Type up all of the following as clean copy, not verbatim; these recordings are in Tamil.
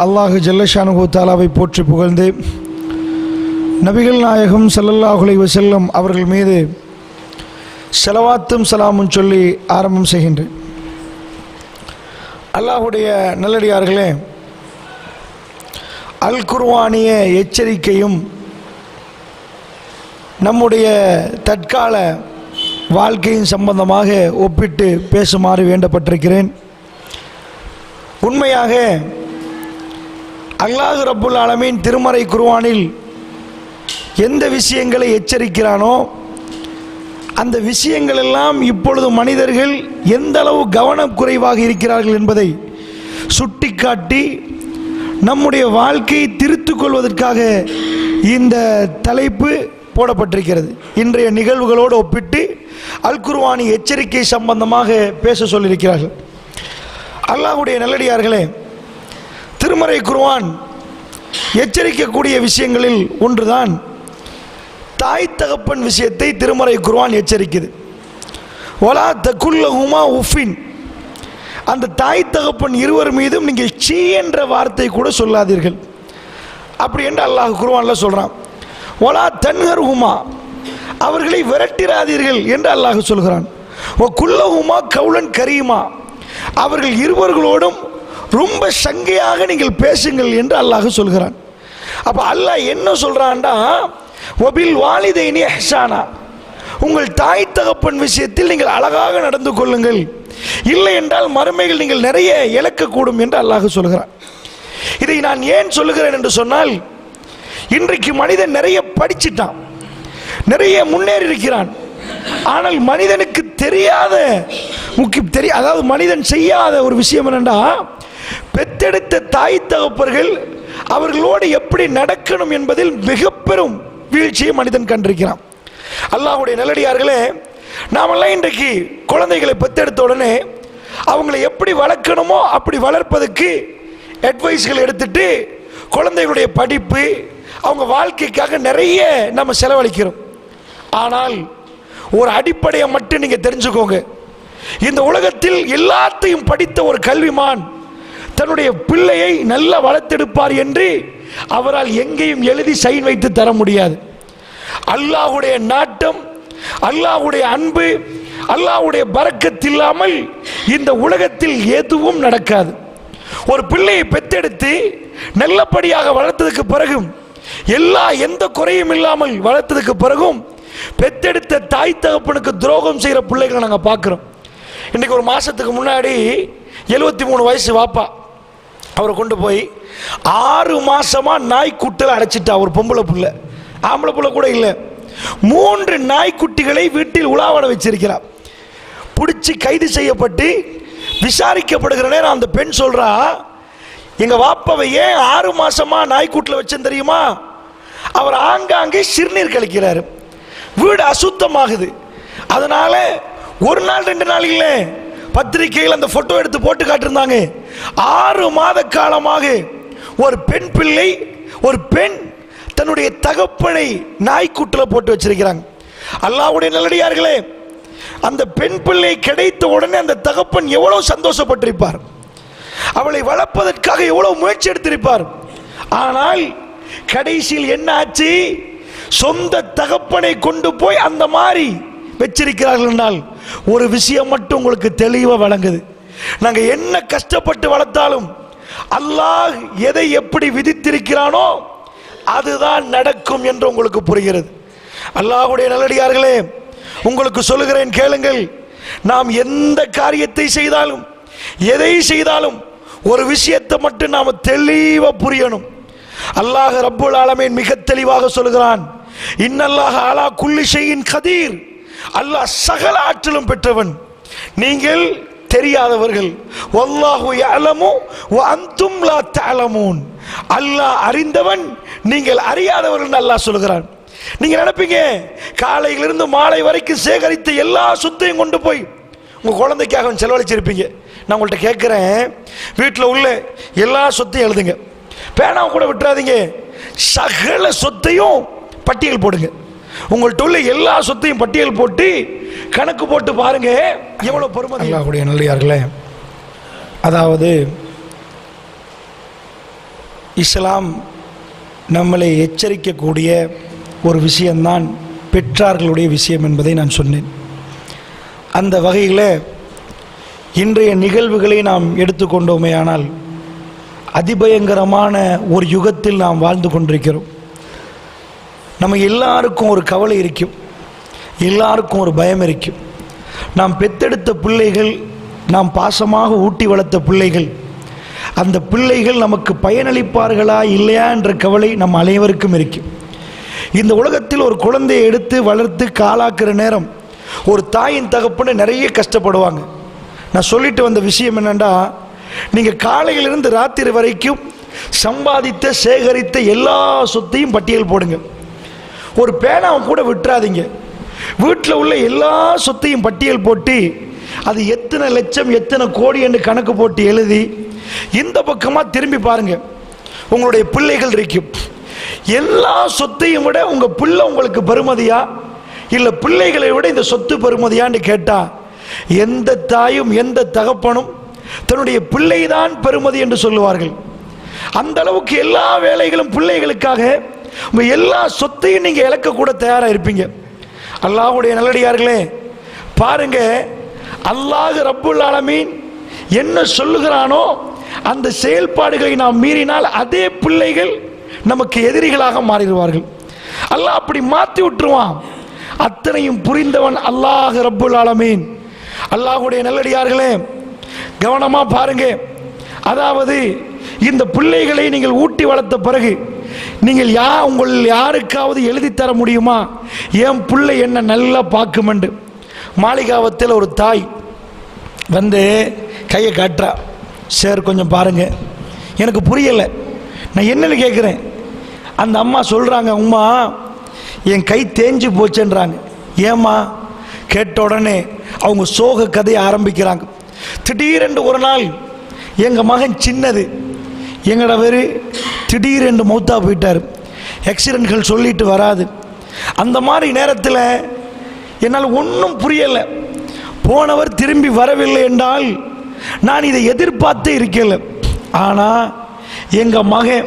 அல்லாஹு ஜல்லஷானுஹு தஆலாவை போற்றி புகழ்ந்து நபிகள் நாயகம் ஸல்லல்லாஹு அலைஹி வஸல்லம் அவர்கள் மீது ஸலவாத்தும் சலாமும் சொல்லி ஆரம்பம் செய்கின்றேன். அல்லாஹுடைய நல்லடியார்களே, அல் குர்ஆனிய எச்சரிக்கையும் நம்முடைய தற்கால வாழ்க்கையின் சம்பந்தமாக ஒப்பிட்டு பேசுமாறு வேண்டப்பட்டிருக்கிறேன். உண்மையாக அல்லாஹ் ரப்புல் ஆலமீன் திருமறை குர்ஆனில் எந்த விஷயங்களை எச்சரிக்கிறானோ அந்த விஷயங்கள் எல்லாம் இப்பொழுது மனிதர்கள் எந்த அளவு கவனக்குறைவாக இருக்கிறார்கள் என்பதை சுட்டிக்காட்டி நம்முடைய வாழ்க்கையை திருத்திக் கொள்வதற்காக இந்த தலைப்பு போடப்பட்டிருக்கிறது. இன்றைய நிகழ்வுகளோடு ஒப்பிட்டு அல் குர்ஆனி எச்சரிக்கை சம்பந்தமாக பேச சொல்லியிருக்கிறார்கள். அல்லாஹ்வுடைய நல்லடியார்களே, திருமறை குர்ஆன் எச்சரிக்கக்கூடிய விஷயங்களில் ஒன்றுதான் தாய் தகப்பன் விஷயத்தை திருமறை குர்ஆன் எச்சரிக்குது. வலா தகுல் லஹுமா உஃபின், அந்த தாய் தகப்பன் இருவர் மீதும் நீங்கள் சீ என்ற வார்த்தை கூட சொல்லாதீர்கள் அப்படி என்று அல்லாஹ் குர்ஆன்ல சொல்றான். வலா தன்ஹர்ஹுமா, அவர்களை விரட்டிராதீர்கள் என்று அல்லாஹ் சொல்கிறான். வ குல்லஹுமா கௌலன் கரீமா, அவர்கள் இருவர்களோடும் ரொம்ப சங்கையாக நீங்கள் பேசுங்கள் என்று அல்லாஹ் சொல்கிறான். அப்ப அல்லாஹ் என்ன சொல்றான்டா, வபில் வாலிதைனி இஹ்சானா, உங்கள் தாய் தகப்பன் விஷயத்தில் நீங்கள் அழகாக நடந்து கொள்ளுங்கள், இல்லை என்றால் மறுமையில் நீங்கள் நிறைய இழக்கக்கூடும் என்று அல்லாஹ் சொல்கிறான். இதை நான் ஏன் சொல்லுகிறேன் என்று சொன்னால், இன்றைக்கு மனிதன் நிறைய படிச்சிட்டான், நிறைய முன்னேறி இருக்கிறான். ஆனால் மனிதனுக்கு தெரியாத அதாவது மனிதன் செய்யாத ஒரு விஷயம் என்னன்னா, பெத்தெடுத்த தாய் தகப்பர்கள் அவர்களோடு எப்படி நடக்கணும் என்பதில் மிக பெரும் வீழ்ச்சியை மனிதன் கண்டிருக்கிறான். அல்லாஹ்வுடைய நல்லடியார்களே, நாமெல்லாம் இன்றைக்கு குழந்தைகளை பெத்தெடுத்த உடனே அவங்களை எப்படி வளர்க்கணுமோ அப்படி வளர்ப்பதற்கு அட்வைஸ்கள் எடுத்துட்டு குழந்தைகளுடைய படிப்பு, அவங்க வாழ்க்கைக்காக நிறைய நம்ம செலவழிக்கிறோம். ஆனால் ஒரு அடிப்படையை மட்டும் நீங்க தெரிஞ்சுக்கோங்க, இந்த உலகத்தில் எல்லாத்தையும் படித்த ஒரு கல்விமான் தன்னுடைய பிள்ளையை நல்லா வளர்த்தெடுப்பார் என்று அவரால் எங்கேயும் எழுதி சைன் வைத்து தர முடியாது. அல்லாஹ்வுடைய நாட்டம், அல்லாஹ்வுடைய அன்பு, அல்லாஹ்வுடைய பரக்கத் இல்லாமல் இந்த உலகத்தில் எதுவும் நடக்காது. ஒரு பிள்ளையை பெத்தெடுத்து நல்லபடியாக வளர்த்ததுக்கு பிறகும், எந்த குறையும் இல்லாமல் வளர்த்ததுக்கு பிறகும் பெத்தெடுத்த தாய் தகப்பனுக்கு துரோகம் செய்கிற பிள்ளைகளை நாங்கள் பார்க்குறோம். இன்னைக்கு ஒரு மாசத்துக்கு முன்னாடி 73 வயசு வாப்பா, அவரை கொண்டு போய் 6 மாசமா நாய்க்குட்டில் அடைச்சிட்டா. ஒரு பொம்பளை புள்ள, ஆம்பளை புள்ள கூட இல்லை, 3 நாய்க்குட்டிகளை வீட்டில் உலாவட வச்சிருக்கிறார். பிடிச்சி கைது செய்யப்பட்டு விசாரிக்கப்படுகிற நேரம் அந்த பெண் சொல்றா, எங்க வாப்பாவை ஏன் 6 மாசமா நாய்க்குட்டில் வச்சேன் தெரியுமா? அவர் ஆங்காங்கே சிறுநீர் கழிக்கிறாரு, வீடு அசுத்தமாகுது, அதனால ஒரு நாள் 2 நாள் இல்லை, பத்திரிகையில் அந்த போட்டோ எடுத்து போட்டு காட்டிருந்தாங்க. 6 மாத காலமாக ஒரு பெண் பிள்ளை, ஒரு பெண் தன்னுடைய தகப்பனை நாய்க்குட்டில் போட்டு வச்சிருக்கிறாங்க. அல்லாஹ்வுடைய நல்லடியார்களே, அந்த பெண் பிள்ளை கிடைத்த உடனே அந்த தகப்பன் எவ்வளவு சந்தோஷப்பட்டிருப்பார், அவளை வளர்ப்பதற்காக எவ்வளவு முயற்சி எடுத்திருப்பார். ஆனால் கடைசியில் என்ன ஆச்சு? சொந்த தகப்பனை கொண்டு போய் அந்த மாதிரி வச்சிருக்கிறார்கள் என்றால் ஒரு விஷயம் மட்டும் உங்களுக்கு தெளிவாக வழங்குது, நாங்க என்ன கஷ்டப்பட்டு வளர்த்தாலும் அல்லாஹ் எதை எப்படி விதித்திருக்கிறானோ அதுதான் நடக்கும் என்று உங்களுக்கு புரிகிறது. அல்லாஹ்வுடைய நல்லடியார்களே, உங்களுக்கு சொல்லுகிறேன் கேளுங்கள், நாம் எந்த காரியத்தை செய்தாலும், எதை செய்தாலும் ஒரு விஷயத்தை மட்டும் நாம் தெளிவா புரியணும். அல்லாஹ் ரப்புல் ஆலமீன் மிக தெளிவாக சொல்கிறான், இன்னல்லாஹ அலா குல்லி ஷைஇன் கதீர், அல்லாஹ் சகல ஆற்றலும் பெற்றவன், நீங்கள் தெரியாதவர்கள். வல்லாஹு யஅலமு வ அன்தும் லா தஅலமூன், அல்லாஹ் அறிந்தவன், நீங்கள் அறியாதவர்கள் அல்லாஹ் சொல்கிறான். நீங்க நினைப்பீங்க காலையிலிருந்து மாலை வரைக்கும் சேகரித்த எல்லா சொத்தையும் கொண்டு போய் உங்க குழந்தைக்காக செலவழிச்சிருப்பீங்க. நான் உங்கள்கிட்ட கேட்கிறேன், வீட்டில் உள்ள எல்லா சொத்தையும் எழுதுங்க, பேனாவை கூட விட்டுறாதீங்க, சகல சொத்தையும் பட்டியல் போடுங்க. உங்கள்கிட்ட உள்ள எல்லா சொத்தையும் பட்டியல் போட்டு கணக்கு போட்டு பாருங்க எவ்வளவு பொறுமை. அல்லாஹ்வுடைய நல்லடியார்களே, அதாவது இஸ்லாம் நம்மளை எச்சரிக்கக்கூடிய ஒரு விஷயம்தான் பெற்றார்களுடைய விஷயம் என்பதை நான் சொன்னேன். அந்த வகையில் இன்றைய நிகழ்வுகளை நாம் எடுத்துக்கொண்டோமேயானால் அதிபயங்கரமான ஒரு யுகத்தில் நாம் வாழ்ந்து கொண்டிருக்கிறோம். நம்ம எல்லாருக்கும் ஒரு கவலை இருக்கும், எல்லாருக்கும் ஒரு பயம் இருக்கும். நாம் பெத்தெடுத்த பிள்ளைகள், நாம் பாசமாக ஊட்டி வளர்த்த பிள்ளைகள், அந்த பிள்ளைகள் நமக்கு பயனளிப்பார்களா இல்லையா என்ற கவலை நம் அனைவருக்கும் இருக்கும். இந்த உலகத்தில் ஒரு குழந்தையை எடுத்து வளர்த்து காலாக்குற நேரம் ஒரு தாயின் தகப்பன்னு நிறைய கஷ்டப்படுவாங்க. நான் சொல்லிட்டு வந்த விஷயம் என்னென்னா, நீங்கள் காலையிலிருந்து ராத்திரி வரைக்கும் சம்பாதித்த சேகரித்த எல்லா சொத்தையும் பட்டியல் போடுங்க. ஒரு பேனாவை கூட விட்டுறாதீங்க. வீட்டில் உள்ள எல்லா சொத்தையும் பட்டியல் போட்டு அது எத்தனை லட்சம் எத்தனை கோடி என்று கணக்கு போட்டு எழுதி இந்த பக்கமாக திரும்பி பாருங்க. உங்களுடைய பிள்ளைகள் இருக்கும். எல்லா சொத்தையும் விட உங்கள் பிள்ளை உங்களுக்கு பெருமதியா இல்லை பிள்ளைகளை விட இந்த சொத்து பெருமதியான்னு கேட்டால் எந்த தாயும் எந்த தகப்பனும் தன்னுடைய பிள்ளைதான் பெருமதி என்று சொல்லுவார்கள். அந்த அளவுக்கு எல்லா வேலைகளும் பிள்ளைகளுக்காக உங்கள் எல்லா சொத்தையும் நீங்கள் இழக்கக்கூட தயாராக இருப்பீங்க. அல்லாஹ்வுடைய நல்லடியார்களே, பாருங்க, அல்லாஹ் ரப்புல் ஆலமீன் என்ன சொல்லுகிறானோ அந்த செயல்பாடுகளை நாம் மீறினால் அதே பிள்ளைகள் நமக்கு எதிரிகளாக மாறிடுவார்கள். அல்லாஹ் அப்படி மாற்றி விட்டுருவான். அத்தனையும் புரிந்தவன் அல்லாஹ் ரப்புல் ஆலமீன். அல்லாஹ்வுடைய நல்லடியார்களே, கவனமா பாருங்க. அதாவது இந்த பிள்ளைகளை நீங்கள் ஊட்டி வளர்த்த பிறகு நீங்கள் உங்கள் யாருக்காவது எழுதி தர முடியுமா, என் பிள்ளை என்ன நல்லா பார்க்குமெண்டு? மாளிகாவத்தில் ஒரு தாய் வந்து கையை காட்டுறா. சார் கொஞ்சம் பாருங்க, எனக்கு புரியலை, நான் என்னன்னு கேட்குறேன். அந்த அம்மா சொல்கிறாங்க, அம்மா என் கை தேஞ்சு போச்சுன்றாங்க. ஏம்மா கேட்ட உடனே அவங்க சோக கதையை ஆரம்பிக்கிறாங்க. திடீரென்று ஒரு நாள் எங்கள் மகன் சின்னது எங்களோட திடீரென்று மௌத்தா போயிட்டார். ஆக்சிடென்ட்கள் சொல்லிட்டு வராது. அந்த மாதிரி நேரத்தில் என்னால் ஒன்றும் புரியலை. போனவர் திரும்பி வரவில்லை என்றால் நான் இதை எதிர்பார்த்தே இருக்கல. ஆனால் எங்கள் மகன்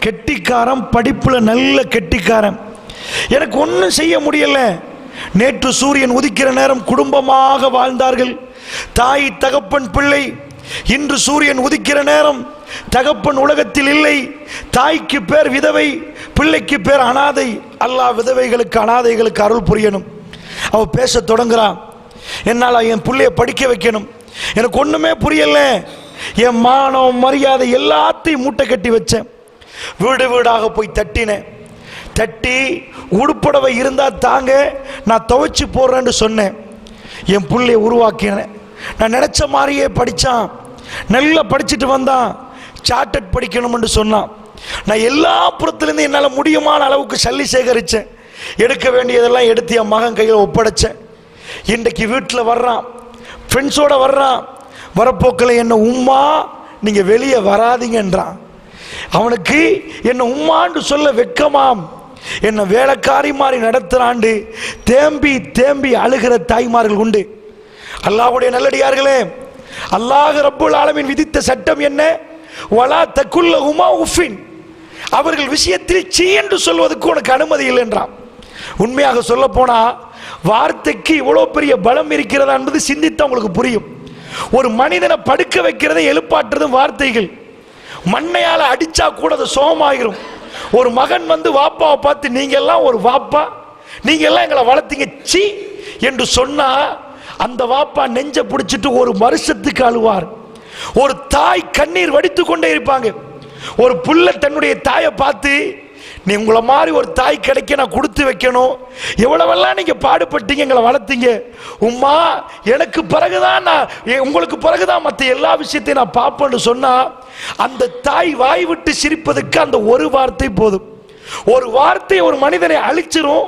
கெட்டிக்காரன், படிப்பில் நல்ல கெட்டிக்காரன். எனக்கு ஒன்றும் செய்ய முடியலை. நேற்று சூரியன் உதிக்கிற நேரம் குடும்பமாக வாழ்ந்தார்கள், தாய் தகப்பன் பிள்ளை. இன்று சூரியன் உதிக்கிற நேரம் தகப்பன் உலகத்தில் இல்லை, தாய்க்கு பேர் விதவை, பிள்ளைக்கு பேர் அனாதை. அல்லாஹ் விதவைகளுக்கு அனாதைகளுக்கு அருள் புரியணும். அவ பேச தொடங்குறான், என்னால் என் பிள்ளைய படிக்க வைக்கணும். எனக்கு ஒன்றுமே புரியல. என் மானம் மரியாதை எல்லாத்தையும் மூட்டை கட்டி வச்சேன். வீடு வீடாக போய் தட்டினேன். தட்டி உடுப்புடவை இருந்தால் தாங்க, நான் துவைச்சு போடுறேன்னு சொன்னேன். என் பிள்ளைய உருவாக்கினேன். நான் நினச்ச மாதிரியே படித்தான், நல்லா படிச்சுட்டு வந்தான். சார்ட்டட் படிக்கணும்னு சொன்னான். நான் எல்லா புறத்துலேருந்து என்னால் முடியுமான அளவுக்கு சல்லி சேகரித்தேன். எடுக்க வேண்டியதெல்லாம் எடுத்து என் மகன் கையில் ஒப்படைச்சேன். இன்றைக்கு வீட்டில் வர்றான், ஃப்ரெண்ட்ஸோடு வர்றான். வரப்போக்கில் என்ன உம்மா நீங்கள் வெளியே வராதிங்கன்றான். அவனுக்கு என்ன உம்மான்னு சொல்ல வெக்கமாம். என்ன வேலைக்காரி மாதிரி நடத்துறாண்டு தேம்பி தேம்பி அழுகிற தாய்மார்கள் உண்டு. அல்லாஹ்வுடைய நல்லடியார்களே, அல்லாஹ் ரப்புல் ஆலமீன் விதித்த சட்டம் என்ன? வலா தகுல்லஹுமா உஃபின். அவர்கள் விஷயத்தில் சீ என்று சொல்வதற்கு உனக்கு அனுமதி இல்லை என்றான். உண்மையாக சொல்ல போனா வார்த்தைக்கு இவ்வளோ பெரிய பலம் இருக்கிறதா என்பது சிந்தித்து உங்களுக்கு புரியும். ஒரு மனிதனை படுக்க வைக்கிறதை எழுப்பாற்றுறது வார்த்தைகள். மண்ணையால் அடிச்சா கூட அது சோகமாகிரும். ஒரு மகன் வந்து வாப்பாவை பார்த்து நீங்க எல்லாம் ஒரு வாப்பா, நீங்க எல்லாம் எங்களை வளர்த்தீங்க சீ என்று சொன்னா அந்த வாப்பா நெஞ்ச பிடிச்சிட்டு ஒரு வருஷத்துக்கு அழுவார். ஒரு தாய் கண்ணீர் வடித்து கொண்டே இருப்பாங்க. ஒரு புள்ள தன்னுடைய தாயை பார்த்து நீ உங்களை மாதிரி ஒரு தாய் கிடைக்க நான் கொடுத்து வைக்கணும், எவ்வளவெல்லாம் நீங்க பாடுபட்டீங்க, எங்களை வளர்த்தீங்க உம்மா, எனக்கு பிறகுதான் நான் உங்களுக்கு பிறகுதான் மற்ற எல்லா விஷயத்தையும் நான் பார்ப்பேன்னு சொன்னா அந்த தாய் வாய் விட்டு சிரிப்பதற்கு அந்த ஒரு வார்த்தை போதும். ஒரு வார்த்தை ஒரு மனிதனை அழிச்சிரும்,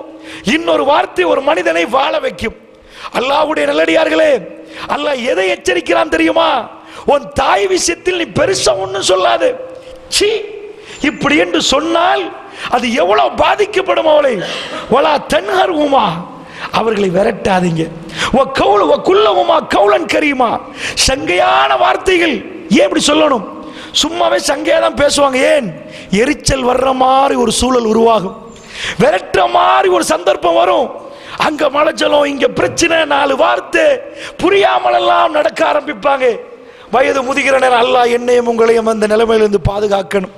இன்னொரு வார்த்தை ஒரு மனிதனை வாழ வைக்கும். அல்லாஹ்வுடைய நல்லடியார்களே, அல்லாஹ் எதை எச்சரிக்கிறான் தெரியுமா? உன் தாய் விஷயத்தில் நீ பெருசா ஒன்னும் சொல்லாது, சீ இப்படி என்று சொன்னால் அது எவ்வளவு பாதிக்கப்படும். அவளை வலா தன்ஹர்ஹுமா, அவர்களை விரட்டாதீங்க. வக்குல்லஹுமா கௌலன் கரீமா, சங்கையான வார்த்தைகள். ஏன் இப்படி சொல்லணும்? சும்மாவே சங்கையா தான் பேசுவாங்க. ஏன்? எரிச்சல் வர்ற மாதிரி ஒரு சூழல் உருவாகும், விரட்டுற மாதிரி ஒரு சந்தர்ப்பம் வரும். அங்க மலைச்சலம், இங்க பிரச்சனை, 4 வார்த்தை புரியாமல் எல்லாம் நடக்க ஆரம்பிப்பாங்க. வயது முதிகிற நேரம் அல்லாஹ் என்னையும் உங்களையும் அந்த நிலைமையிலிருந்து பாதுகாக்கணும்.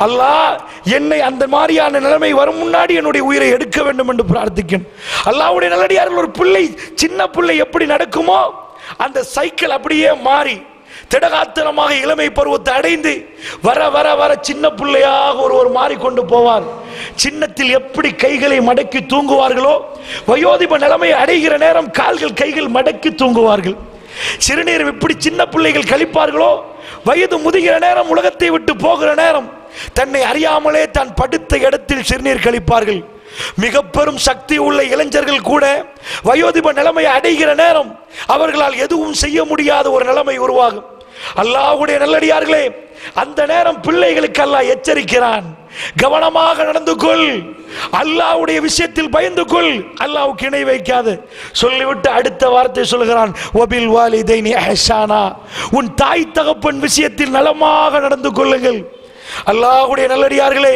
அல்லாஹ் என்னை அந்த மாதிரியான நிலைமை வரும் முன்னாடி என்னுடைய உயிரை எடுக்க வேண்டும் என்று பிரார்த்திக்கணும். அல்லாஹ்வுடைய நல்லடியார்கள், ஒரு பிள்ளை, சின்ன பிள்ளை எப்படி நடக்குமோ அந்த சைக்கிள் அப்படியே மாறி திடகாத்திரமாக இளமை பருவத்தை அடைந்து வர வர வர சின்ன பிள்ளையாக ஒருவர் மாறிக்கொண்டு போவார். சின்னத்தில் எப்படி கைகளை மடக்கி தூங்குவார்களோ, வயோதிப நிலைமை அடைகிற நேரம் கால்கள் கைகள் மடக்கி தூங்குவார்கள். சிறுநீர் இப்படி சின்ன பிள்ளைகள் கழிப்பார்களோ, வயது முதிகிற நேரம், உலகத்தை விட்டு போகிற நேரம் தன்னை அறியாமலே தான் படுத்த இடத்தில் சிறுநீர் கழிப்பார்கள். மிக பெரும் சக்தி உள்ள இளைஞர்கள் கூட வயோதிப நிலைமை அடைகிற நேரம் அவர்களால் எதுவும் செய்ய முடியாத ஒரு நிலைமை உருவாகும். அல்லாஹ்வுடைய நல்லடியார்களே, அந்த நேரம் பிள்ளைகளுக்கு அல்லாஹ் எச்சரிக்கிறான், கவனமாக நடந்து கொள், அல்லாஹ்வுடைய விஷயத்தில் பயந்து கொள், அல்லாஹ்வுக்கு இணை வைக்காது சொல்லிவிட்டு அடுத்த வார்த்தை சொல்கிறான், வபில் வாலிதைனி இஹ்சானா, உன் தாய் தகப்பன் விஷயத்தில் நலமாக நடந்து கொள்ளுங்கள். அல்லாஹ்வுடைய நல்லடியார்களே,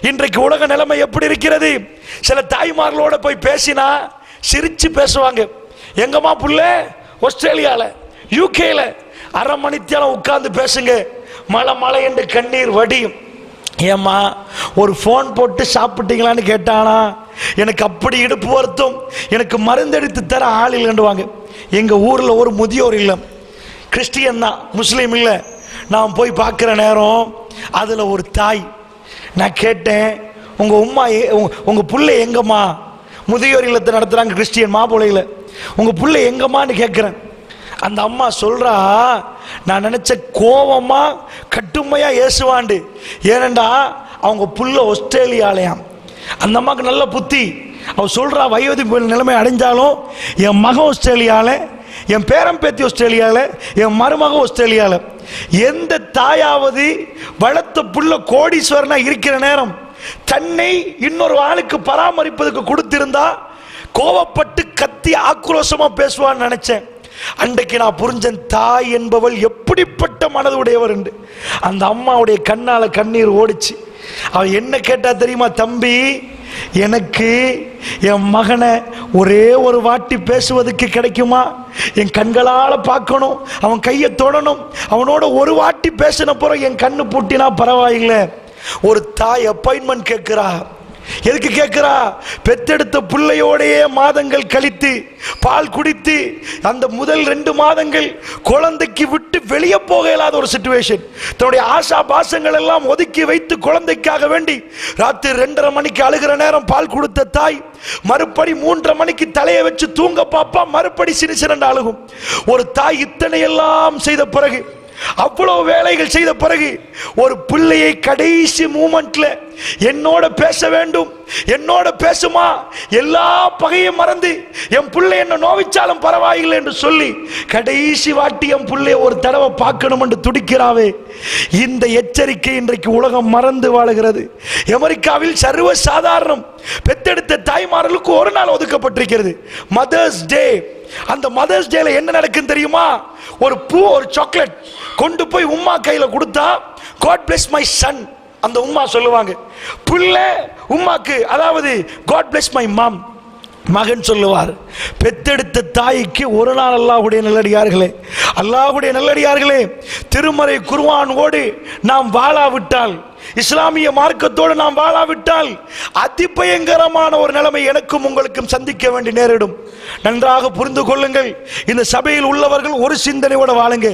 இன்றைக்கு உலக நிலைமை எப்படி இருக்கிறது? சில தாய்மார்களோட போய் பேசினா சிரிச்சு பேசுவாங்க. எங்கம்மா புள்ள? ஆஸ்திரேலியால, யூகேல. அரை மணித்தியாலம் உட்கார்ந்து பேசுங்க, மழை மழை என்று கண்ணீர் வடியும். ஏம்மா ஒரு ஃபோன் போட்டு சாப்பிட்டீங்களான்னு கேட்டானா, எனக்கு அப்படி இடுப்பு வருத்தம், எனக்கு மருந்தெடுத்து தர ஆள் இல்லைன்னுவாங்க. எங்கள் ஊரில் ஒரு முதியோர் இல்லம், கிறிஸ்டியன் தான், முஸ்லீம் இல்லை. நான் போய் பார்க்குற நேரம் அதில் ஒரு தாய், நான் கேட்டேன், உங்கள் உம்மா உங்கள் புள்ளை எங்கம்மா? முதியோர் இல்லத்தை நடத்துகிறாங்க கிறிஸ்டியன் மாப்பிள்ளையில், உங்கள் புள்ளை எங்கம்மான்னு கேட்குறேன். அந்த அம்மா சொல்கிறா, நான் நினச்ச கோவமா கட்டுமையா ஏசுவாண்டு, ஏனண்டா அவங்க புள்ள ஆஸ்திரேலியாலையாம். அந்த அம்மாவுக்கு நல்ல புத்தி. அவ சொல்கிறா, வயோதிப நிலைமை அடைஞ்சாலும் என் மகன் ஆஸ்திரேலியாவில், என் பேரன் பேத்தி ஆஸ்திரேலியாவில், என் மருமகன் ஆஸ்திரேலியாவில். எந்த தாயாவது வளர்த்த புள்ள கோடீஸ்வரனா இருக்கிற நேரம் தன்னை இன்னொரு ஆளுக்கு பராமரிப்பதற்கு கொடுத்திருந்தா கோவப்பட்டு கத்தி ஆக்ரோஷமா பேசுவான்னு நினைச்சேன். அன்றைக்கு நான் புரிஞ்சேன், தாய் என்பவள் எப்படிப்பட்ட மனதுடையவர் என்று. அந்த அம்மாவுடைய கண்ணால கண்ணீர் ஓடிச்சு. அவ என்ன கேட்டா தெரியுமா? தம்பி, எனக்கு என் மகனை ஒரே ஒரு வாட்டி பேசுவதற்கு கிடைக்குமா? என் கண்களால பார்க்கணும், அவன் கையை தொடணும், அவனோட ஒரு வாட்டி பேசின பிறகு என் கண்ணு பூட்டினா பரவாயில்லை. ஒரு தாய் அப்பாயின்மெண்ட் கேட்கிறா. எதுக்கு கேட்கிறா? பெத்தெடுத்த பிள்ளையோடையே மாதங்கள் கழித்து பால் குடித்து அந்த முதல் 2 மாதங்கள் குழந்தைக்கு விட்டு வெளியே போக இயலாத ஒரு சிச்சுவேஷன். தன்னுடைய ஆசா பாசங்கள் எல்லாம் ஒதுக்கி வைத்து குழந்தைக்காக வேண்டி ராத்திரி 2:30 மணிக்கு அழுகிற நேரம் பால் கொடுத்த தாய் மறுபடி 3:30 மணிக்கு தலையை வச்சு தூங்க பாப்பா, மறுபடி சிரிசிரண்டு அழுகும். ஒரு தாய் இத்தனை எல்லாம் செய்த பிறகு, அவ்வளவு வேலைகள் செய்த பிறகு, ஒரு பிள்ளையை கடைசி மூமெண்ட்ல என்னோட பேச வேண்டும், என்னோட பேசுமா, எல்லா பகையும் மறந்து என் பிள்ளை என்ன நோவிச்சாலும் பரவாயில்லை என்று சொல்லி கடைசி வாட்டி என் பிள்ளைய ஒரு தடவை பார்க்கணும் என்று துடிக்கிறாவே. இந்த எச்சரிக்கை இன்றைக்கு உலகம் மறந்து வாழுகிறது. அமெரிக்காவில் சர்வ சாதாரணம், பெத்தெடுத்த தாய்மார்களுக்கு ஒரு நாள் ஒதுக்கப்பட்டிருக்கிறது, மதர்ஸ் டே. அந்த மதர்ஸ் டேல என்ன நடக்கும் தெரியுமா? ஒரு பூ, ஒரு சாக்லேட் கொண்டு போய் உம்மா கையில கொடுத்தா, God bless my son, அந்த உம்மா சொல்லுவாங்க. பிள்ளை உம்மாக்கு, அதாவது God bless my mom, மகன் சொல்லுவார். பெத்தெடுத்த தாய்க்கு ஒரு நாள். அல்லாஹ்வுடைய நல்லடியார்களே, அல்லாஹ்வுடைய நல்லடியார்களே, திருமறை குர்ஆனோடு நாம் வாழாவிட்டால், இஸ்லாமிய மார்க்கத்தோடு நாம் வாழாவிட்டால் அதிபயங்கரமான ஒரு நிலைமை எனக்கும் உங்களுக்கும் சந்திக்க வேண்டி நேரிடும். நன்றாக புரிந்து கொள்ளுங்கள். இந்த சபையில் உள்ளவர்கள் ஒரு சிந்தனையோட வாழுங்க.